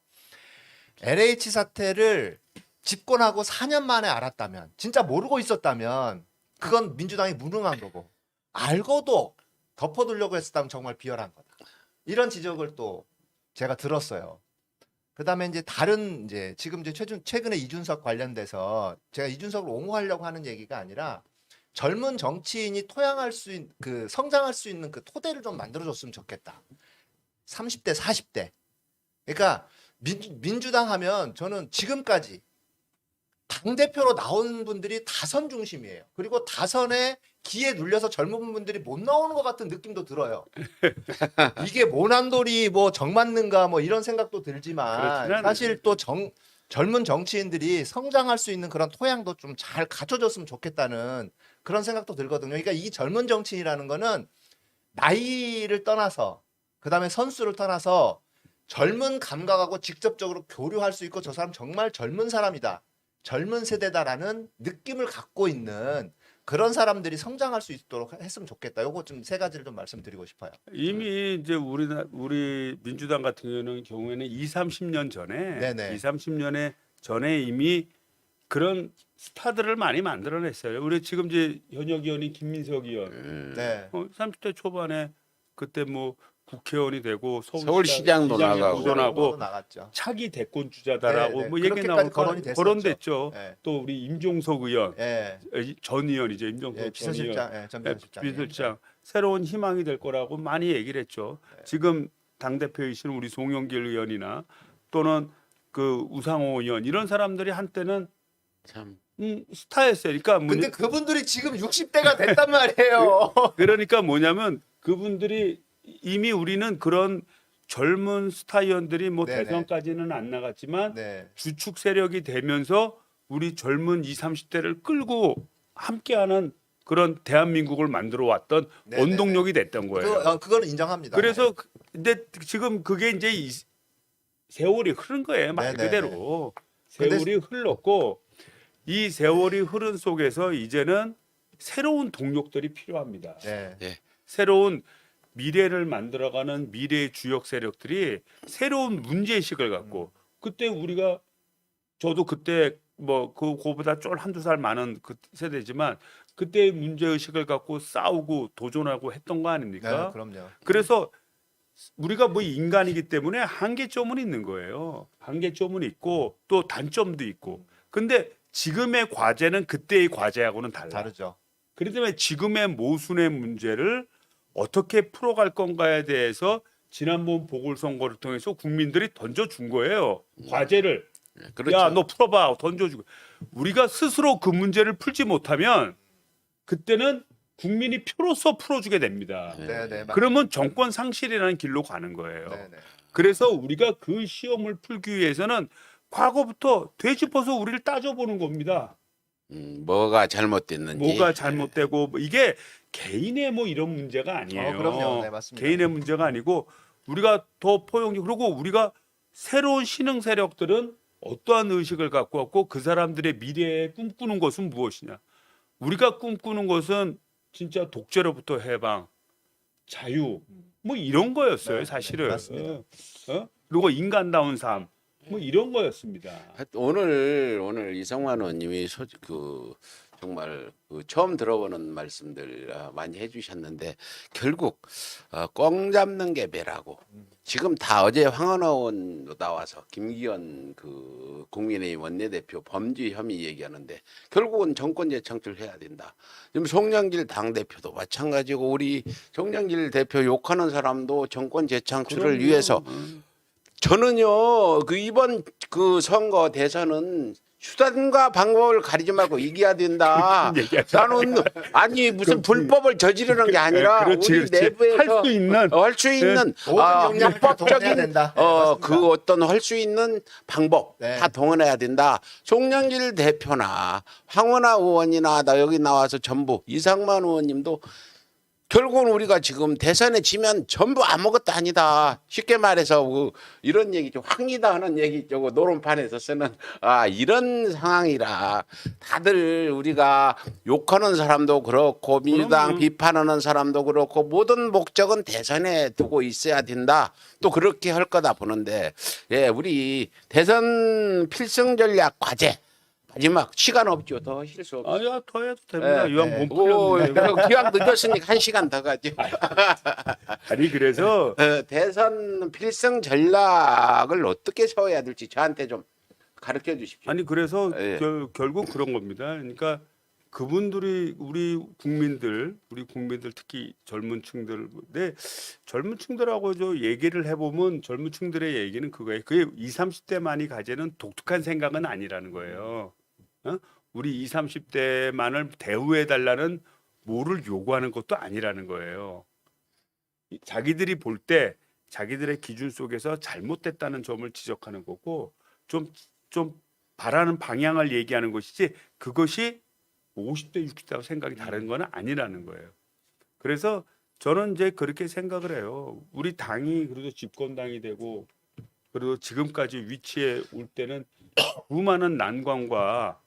LH 사태를 집권하고 4년 만에 알았다면 진짜 모르고 있었다면 그건 민주당이 무능한 거고 알고도 덮어두려고 했었다면 정말 비열한 거다. 이런 지적을 또 제가 들었어요. 그다음에 이제 다른 이제 지금 이제 최근에 이준석 관련돼서 제가 이준석을 옹호하려고 하는 얘기가 아니라 젊은 정치인이 토양할 수 있는 그 성장할 수 있는 그 토대를 좀 만들어줬으면 좋겠다. 30대, 40대. 그러니까 민주당 하면 저는 지금까지 당 대표로 나온 분들이 다선 중심이에요. 그리고 다선에 기에 눌려서 젊은 분들이 못 나오는 것 같은 느낌도 들어요. 이게 모난돌이 뭐 정맞는가 뭐 이런 생각도 들지만 그렇진 않아요. 사실 또 젊은 정치인들이 성장할 수 있는 그런 토양도 좀 잘 갖춰줬으면 좋겠다는 그런 생각도 들거든요. 그러니까 이 젊은 정치인이라는 거는 나이를 떠나서 그다음에 선수를 떠나서 젊은 감각하고 직접적으로 교류할 수 있고 저 사람 정말 젊은 사람이다. 젊은 세대다라는 느낌을 갖고 있는 그런 사람들이 성장할 수 있도록 했으면 좋겠다. 요거 좀 세 가지를 좀 말씀드리고 싶어요. 이미 이제 우리 민주당 같은 경우에는 20, 30년 전에 네네. 20, 30년에 전에 이미 그런 스타들을 많이 만들어냈어요. 우리 지금 이제 현역 의원인 김민석 의원, 네. 30대 초반에 그때 뭐 국회의원이 되고 서울시장도 나가고. 도전하고 나갔죠. 차기 대권 주자다라고 네, 네. 뭐 얘기 그렇게까지 나오고 거론이 됐었죠. 거론됐죠. 네. 또 우리 임종석 의원, 예. 전 의원이죠. 임종석 예, 전 의원. 비서실장, 예, 전 비서실장. 비서실장 새로운 희망이 될 거라고 많이 얘기를 했죠. 지금 당 대표이신 우리 송영길 의원이나 또는 그 우상호 의원 이런 사람들이 한때는 참 스타였어요. 그러니까 근데 그분들이 지금 60대가 됐단 말이에요. 그러니까 뭐냐면 그분들이 이미 우리는 그런 젊은 스타 의원들이 뭐 네네. 대선까지는 안 나갔지만 네. 주축 세력이 되면서 우리 젊은 20, 30대를 끌고 함께하는 그런 대한민국을 만들어 왔던 네네네. 원동력이 됐던 거예요. 그거는 인정합니다. 그래서 근데 지금 그게 이제 세월이 흐른 거예요. 말 네네네. 그대로 근데- 세월이 흘렀고 이 세월이 흐른 속에서 이제는 새로운 동력들이 필요합니다. 네. 새로운 미래를 만들어가는 미래의 주역 세력들이 새로운 문제의식을 갖고 그때 우리가 저도 그때 뭐 그거보다 좀 한두 살 많은 그 세대지만 그때 문제의식을 갖고 싸우고 도전하고 했던 거 네, 아닙니까? 그럼요. 그래서 우리가 뭐 인간이기 때문에 한계점은 있는 거예요. 한계점은 있고 또 단점도 있고. 근데 지금의 과제는 그때의 과제하고는 달라. 다르죠. 그렇기 때문에 지금의 모순의 문제를 어떻게 풀어갈 건가에 대해서 지난번 보궐선거를 통해서 국민들이 던져준 거예요. 과제를. 그렇죠. 야, 너 풀어봐. 던져주고. 우리가 스스로 그 문제를 풀지 못하면 그때는 국민이 표로서 풀어주게 됩니다. 네, 네. 그러면 정권 상실이라는 길로 가는 거예요. 네, 네. 그래서 우리가 그 시험을 풀기 위해서는 과거부터 되짚어서 우리를 따져보는 겁니다. 뭐가 잘못됐는지. 뭐가 잘못되고 뭐 이게 개인의 뭐 이런 문제가 아니에요. 그럼요. 네, 맞습니다. 개인의 문제가 아니고 우리가 더 포용력 그리고 우리가 새로운 신흥 세력들은 어떠한 의식을 갖고 왔고 그 사람들의 미래에 꿈꾸는 것은 무엇이냐? 우리가 꿈꾸는 것은 진짜 독재로부터 해방, 자유 뭐 이런 거였어요, 네, 사실은. 네, 맞습니다. 그리고 인간다운 삶 뭐 이런 거였습니다. 오늘 이성만 의원님이 정말 처음 들어보는 말씀들 많이 해주셨는데 결국 꽝 잡는 게 매라고 지금 다 어제 황원하 의원도 나와서 김기현 그 국민의힘 원내대표 범죄 혐의 얘기하는데 결국은 정권 재창출 해야 된다. 지금 송영길 당대표도 마찬가지고 우리 송영길 대표 욕하는 사람도 정권 재창출을 그럼요. 위해서 저는요 이번 그 선거 대선은 수단과 방법을 가리지 말고 이겨야 된다. 나는 아니 무슨 불법을 저지르는 게 아니라 그렇지, 우리 그렇지. 내부에서 할 수 있는 할 수 있는 모든 역량을 다 동원해야 합법적인 된다. 네, 맞습니다. 그 어떤 할 수 있는 방법 네. 다 동원해야 된다. 송영길 대표나 황원하 의원이나 나 여기 나와서 전부 이상만 의원님도 결국은 우리가 지금 대선에 지면 전부 아무것도 아니다. 쉽게 말해서 이런 얘기죠. 황이다 하는 얘기죠. 노론판에서 쓰는 이런 상황이라 다들 우리가 욕하는 사람도 그렇고 민주당 그럼요. 비판하는 사람도 그렇고 모든 목적은 대선에 두고 있어야 된다. 또 그렇게 할 거다 보는데 우리 대선 필승 전략 과제 마지막 시간 없죠. 더 쉴 수 없어요. 아야 더 해도 됩니다. 예, 이왕 예. 몸 풀렸는데. 기왕 늦었으니까 1시간 더 가죠. 아니 그래서 대선 필승 전략을 어떻게 세워야 될지 저한테 좀 가르쳐 주십시오. 아니 그래서 예. 결국 그런 겁니다. 그러니까 그분들이 우리 국민들 특히 젊은 층들, 네, 젊은 층들하고 저 얘기를 해보면 젊은 층들의 얘기는 그거예요. 그게 20, 30대만이 가지는 독특한 생각은 아니라는 거예요. 어? 우리 20, 30대만을 대우해 달라는 뭐를 요구하는 것도 아니라는 거예요. 자기들이 볼 때 자기들의 기준 속에서 잘못됐다는 점을 지적하는 거고 좀 바라는 방향을 얘기하는 것이지 그것이 50대 60대하고 생각이 다른 건 아니라는 거예요. 그래서 저는 이제 그렇게 생각을 해요. 우리 당이 그래도 집권당이 되고 그래도 지금까지 위치에 올 때는 수많은 난관과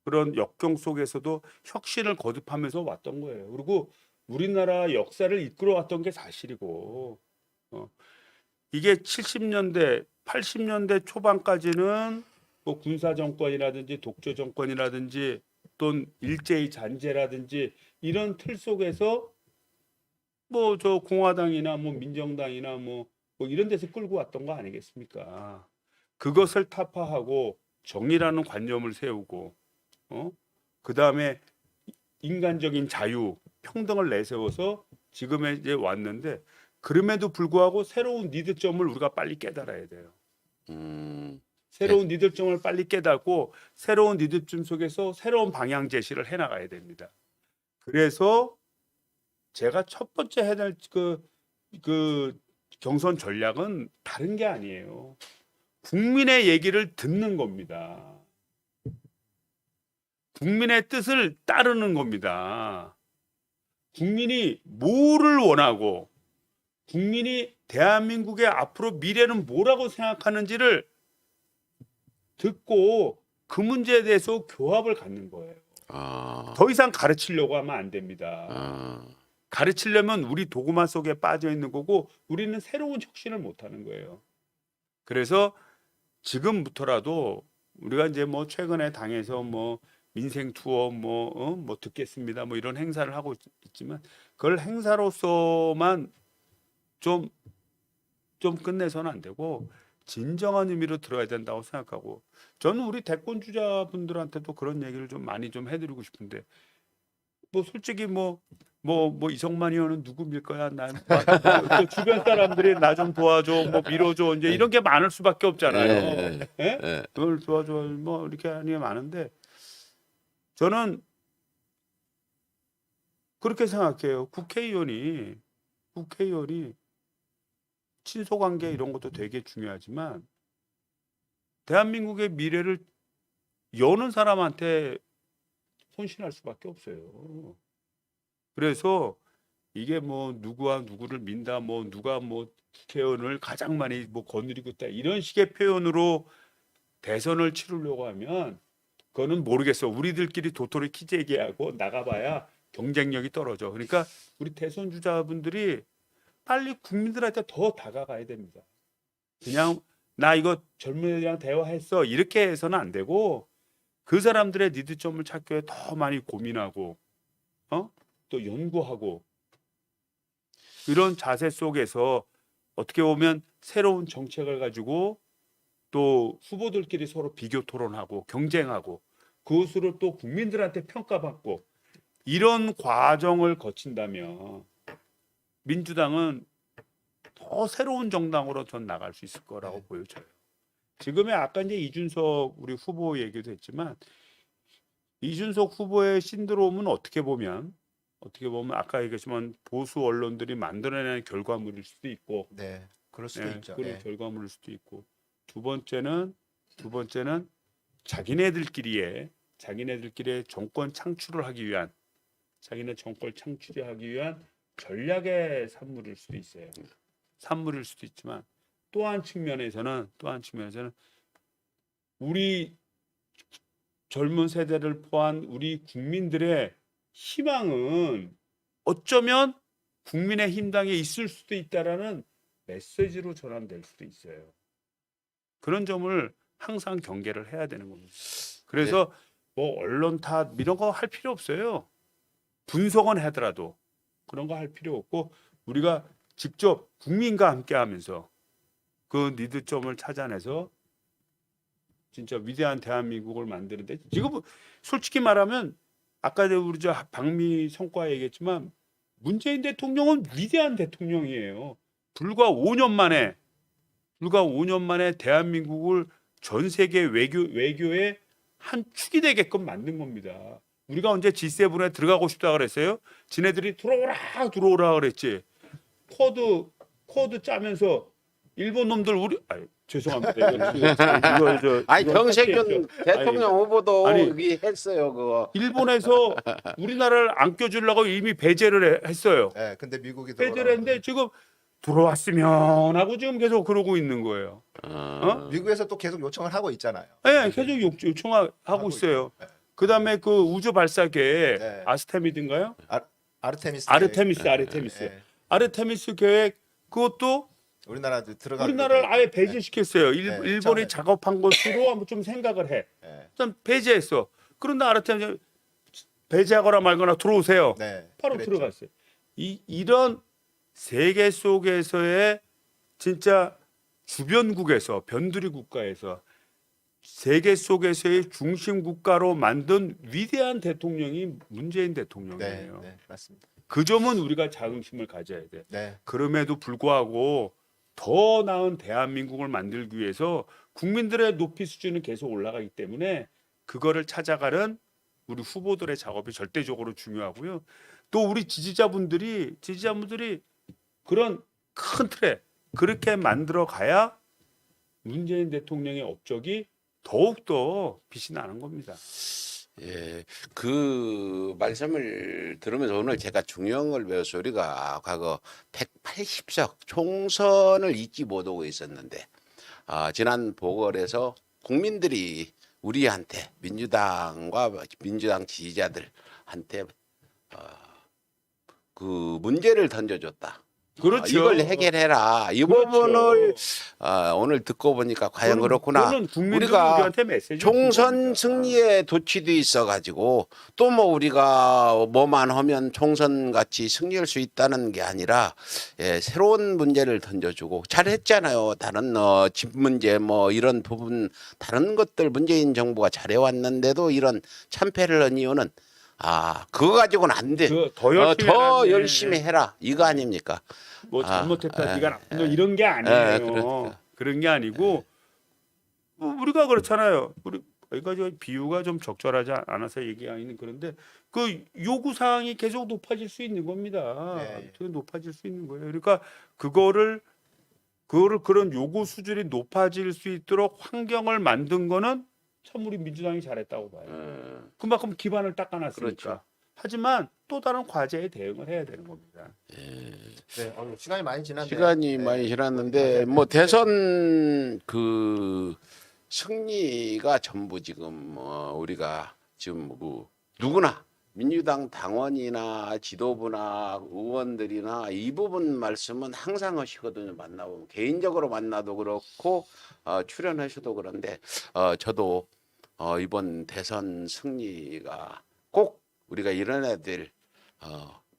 그런 역경 속에서도 혁신을 거듭하면서 왔던 거예요. 그리고 우리나라 역사를 이끌어왔던 게 사실이고 이게 70년대, 80년대 초반까지는 뭐 군사 정권이라든지 독재 정권이라든지 또는 일제의 잔재라든지 이런 틀 속에서 뭐 저 공화당이나 뭐 민정당이나 뭐 이런 데서 끌고 왔던 거 아니겠습니까? 그것을 타파하고 정의라는 관념을 세우고 그 다음에 인간적인 자유, 평등을 내세워서 지금에 이제 왔는데 그럼에도 불구하고 새로운 니드점을 우리가 빨리 깨달아야 돼요. 새로운 니드점을 빨리 깨닫고 새로운 니드점 속에서 새로운 방향 제시를 해나가야 됩니다. 그래서 제가 첫 번째 해야 될 그 경선 전략은 다른 게 아니에요. 국민의 얘기를 듣는 겁니다. 국민의 뜻을 따르는 겁니다. 국민이 뭐를 원하고 국민이 대한민국의 앞으로 미래는 뭐라고 생각하는지를 듣고 그 문제에 대해서 교합을 갖는 거예요. 더 이상 가르치려고 하면 안 됩니다. 가르치려면 우리 도구마 속에 빠져 있는 거고 우리는 새로운 혁신을 못 하는 거예요. 그래서 지금부터라도 우리가 이제 뭐 최근에 당에서 뭐 민생 투어 뭐 듣겠습니다 뭐 이런 행사를 하고 있지만 그걸 행사로서만 좀 끝내서는 안 되고 진정한 의미로 들어야 된다고 생각하고 저는 우리 대권 주자분들한테도 그런 얘기를 좀 많이 좀 해드리고 싶은데 뭐 솔직히 뭐 이성만 의원은 누구 밀 거야? 또 주변 사람들이 나 좀 도와줘, 뭐 밀어줘 이제 이런 게 많을 수밖에 없잖아요. 예? 그걸 도와줘 뭐 이렇게 하는 게 많은데 저는 그렇게 생각해요. 국회의원이 친소관계 이런 것도 되게 중요하지만 대한민국의 미래를 여는 사람한테 손실할 수밖에 없어요. 그래서 이게 뭐 누구와 누구를 민다, 뭐 누가 뭐 국회의원을 가장 많이 뭐 거느리고 있다 이런 식의 표현으로 대선을 치르려고 하면 그거는 모르겠어. 우리들끼리 도토리 키재기하고 나가봐야 경쟁력이 떨어져. 그러니까 우리 대선 주자분들이 빨리 국민들한테 더 다가가야 됩니다. 그냥 나 이거 젊은 애들이랑 대화했어 이렇게 해서는 안 되고 그 사람들의 니드점을 찾기 위해 더 많이 고민하고 또 연구하고 이런 자세 속에서 어떻게 보면 새로운 정책을 가지고 또 후보들끼리 서로 비교 토론하고 경쟁하고 그것으로 또 국민들한테 평가받고 이런 과정을 거친다면 민주당은 더 새로운 정당으로 전 나갈 수 있을 거라고 보여져요. 지금의 아까 이제 이준석 우리 후보 얘기도 했지만 이준석 후보의 신드롬은 어떻게 보면 아까 얘기했지만 보수 언론들이 만들어내는 결과물일 수도 있고, 네, 그럴 수도 있죠. 그런 예. 결과물일 수도 있고, 두 번째는 자기네들끼리의 정권 창출을 하기 위한 자기네 정권 창출하기 위한 전략의 산물일 수도 있어요. 산물일 수도 있지만 또 한 측면에서는 우리 젊은 세대를 포함한 우리 국민들의 희망은 어쩌면 국민의힘당에 있을 수도 있다라는 메시지로 전환될 수도 있어요. 그런 점을 항상 경계를 해야 되는 겁니다. 그래서 뭐 언론 탓 이런 거 할 필요 없어요. 분석은 하더라도 그런 거 할 필요 없고 우리가 직접 국민과 함께하면서 그 니드점을 찾아내서 진짜 위대한 대한민국을 만드는데 지금 솔직히 말하면 아까 우리 저 방미 성과 얘기했지만 문재인 대통령은 위대한 대통령이에요. 불과 5년 만에 대한민국을 전 세계 외교의 한 축이 되게끔 만든 겁니다. 우리가 언제 G7에 들어가고 싶다 그랬어요? 지네들이 들어오라 그랬지. 코드 짜면서 일본 놈들 우리 죄송합니다. 아니 이거 정세균 삭제했죠. 대통령 후보도 아니, 여기 했어요 그거. 일본에서 우리나라를 안 껴주려고 이미 배제를 했어요. 네, 근데 미국이 배제를 했는데 지금 들어왔으면 하고 지금 계속 그러고 있는 거예요. 미국에서 또 계속 요청을 하고 있잖아요. 네, 계속 요청하고 있어요. 그다음에 그 우주 발사계 네. 아스테미드인가요? 아르테미스. 아르테미스. 아르테미스 계획 그것도 우리나라도 들어가. 우리나라를 아예 배제시켰어요. 네, 일본이 처음에. 작업한 것으로 한번 좀 생각을 해. 네. 일단 배제했어. 그런데 아르테미스 배제하거나 말거나 들어오세요. 네. 바로 그랬죠. 들어갔어요. 이런 세계 속에서의 진짜 주변국에서 변두리 국가에서 세계 속에서의 중심 국가로 만든 위대한 대통령이 문재인 네, 대통령이에요. 네, 맞습니다. 그 점은 우리가 자긍심을 가져야 돼. 네. 그럼에도 불구하고 더 나은 대한민국을 만들기 위해서 국민들의 높이 수준은 계속 올라가기 때문에 그거를 찾아가는 우리 후보들의 작업이 절대적으로 중요하고요. 또 우리 지지자분들이 그런 큰 틀에 그렇게 만들어 가야 문재인 대통령의 업적이 더욱더 빛이 나는 겁니다. 예, 그 말씀을 들으면서 오늘 제가 중요한 걸 배웠어요. 우리가 과거 180석 총선을 잊지 못하고 있었는데 지난 보궐에서 국민들이 우리한테 민주당과 민주당 지지자들한테 그 문제를 던져줬다. 그렇죠. 이걸 해결해라. 이 그렇죠. 부분을 오늘 듣고 보니까 과연 그렇구나. 그거는 국민들이 우리가 우리한테 메시지 총선 승리에 도취돼 있어가지고 또 뭐 우리가 뭐만 하면 총선 같이 승리할 수 있다는 게 아니라 새로운 문제를 던져주고 잘했잖아요. 다른 집 문제 뭐 이런 부분 다른 것들 문재인 정부가 잘해왔는데도 이런 참패를 한 이유는 그거 가지고는 안 돼. 더 열심히 해라. 이거 아닙니까? 뭐 잘못했다, 아, 네가 나쁜 놈 이런 게 아니에요. 그러니까. 그런 게 아니고 뭐 우리가 그렇잖아요. 우리가 저 비유가 좀 적절하지 않아서 얘기하는 그런데 그 요구 사항이 계속 높아질 수 있는 겁니다. 네. 되게 높아질 수 있는 거예요. 그러니까 그거를 그런 요구 수준이 높아질 수 있도록 환경을 만든 거는 참 우리 민주당이 잘했다고 봐요. 그만큼 기반을 닦아놨으니까. 그렇죠. 하지만 또 다른 과제에 대응을 해야 되는 겁니다. 네, 시간이 많이 지났네요. 시간이 네. 많이 지났는데 뭐 대선 그 승리가 전부 지금 우리가 지금 뭐 누구나 민주당 당원이나 지도부나 의원들이나 이 부분 말씀은 항상 하시거든요. 만나보면 개인적으로 만나도 그렇고 출연하셔도 그런데 저도 이번 대선 승리가 꼭 우리가 이뤄내야 될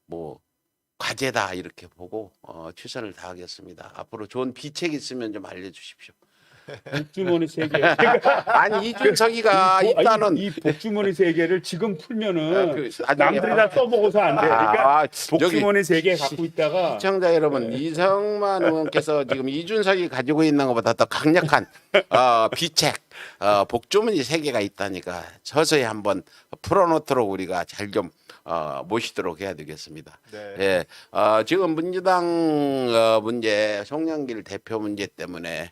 뭐 과제다 이렇게 보고 최선을 다하겠습니다. 앞으로 좋은 비책 있으면 좀 알려주십시오. 복주머니 세계. 아니 이준석이가 일단은 이 복주머니 세계를 지금 풀면은 나중에 남들이 다 써먹어서 안 돼. 그러니까 여기 복주머니 세계 갖고 있다가 시청자 여러분 이성만 의원께서 지금 이준석이 가지고 있는 것보다 더 강력한 비책 복주머니 세계가 있다니까 서서히 한번 풀어놓도록 우리가 잘 좀 모시도록 해야 되겠습니다. 네. 예, 지금 민주당 문제 송영길 대표 문제 때문에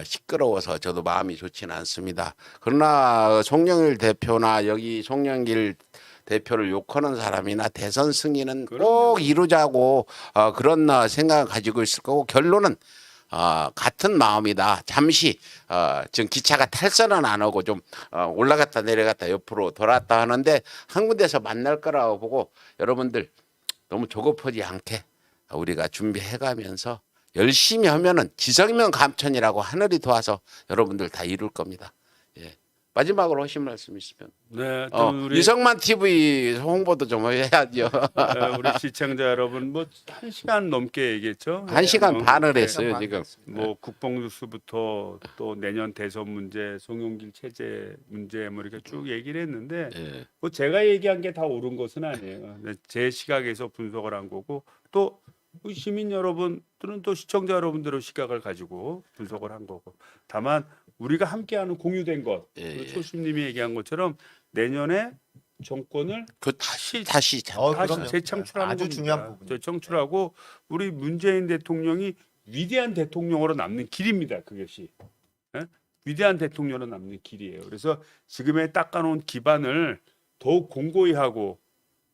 시끄러워서 저도 마음이 좋지는 않습니다. 그러나 송영길 대표나 여기 송영길 대표를 욕하는 사람이나 대선 승리는 꼭 이루자고 그런 생각을 가지고 있을 거고 결론은 같은 마음이다. 잠시 지금 기차가 탈선은 안 하고 좀 올라갔다 내려갔다 옆으로 돌았다 하는데 한 군데서 만날 거라고 보고 여러분들 너무 조급하지 않게 우리가 준비해가면서 열심히 하면은 지성이면 감천이라고 하늘이 도와서 여러분들 다 이룰 겁니다. 예. 마지막으로 하신 말씀 있으면. 네, 또 우리 이성만 TV 홍보도 좀 해야죠. 우리 시청자 여러분 뭐 1시간 넘게 얘기했죠. 1시간 반을 네. 했어요 반 지금. 했습니다. 뭐 국뽕뉴스부터 또 내년 대선 문제, 송영길 체제 문제 뭐 이렇게 쭉 얘기를 했는데 예. 뭐 제가 얘기한 게 다 옳은 것은 아니에요. 네, 제 시각에서 분석을 한 거고 또 우리 시민 여러분들은 또 시청자 여러분들의 시각을 가지고 분석을 한 거고 다만 우리가 함께하는 공유된 것 예, 그 예. 초심님이 얘기한 것처럼 내년에 정권을 그 다시 다시 그럼요. 재창출하는 아주 겁니다. 중요한 부분이죠. 재창출하고 우리 문재인 대통령이 위대한 대통령으로 남는 길입니다. 그것이 예? 위대한 대통령으로 남는 길이에요. 그래서 지금의 닦아놓은 기반을 더욱 공고히 하고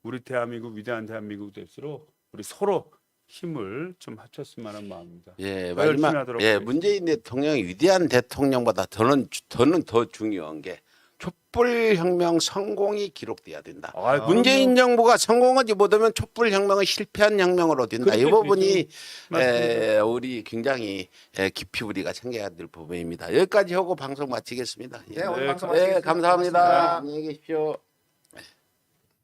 우리 대한민국 위대한 대한민국 될수록 우리 서로 힘을 좀 합쳤으면 하는 마음입니다. 예, 더 열심히 마지막 하도록 예, 하겠습니다. 문재인 대통령이 위대한 대통령보다 더는 더 중요한 게 촛불혁명 성공이 기록돼야 된다. 아, 문재인 정부가 성공하지 못하면 촛불혁명은 실패한 혁명으로 된다. 이 그렇게 부분이 되죠. 맞습니다. 우리 굉장히 깊이 우리가 챙겨야 될 부분입니다. 여기까지 하고 방송 마치겠습니다. 예. 네, 오늘 네, 방송 네, 마치겠습니다. 감사합니다. 고맙습니다. 안녕히 계십시오.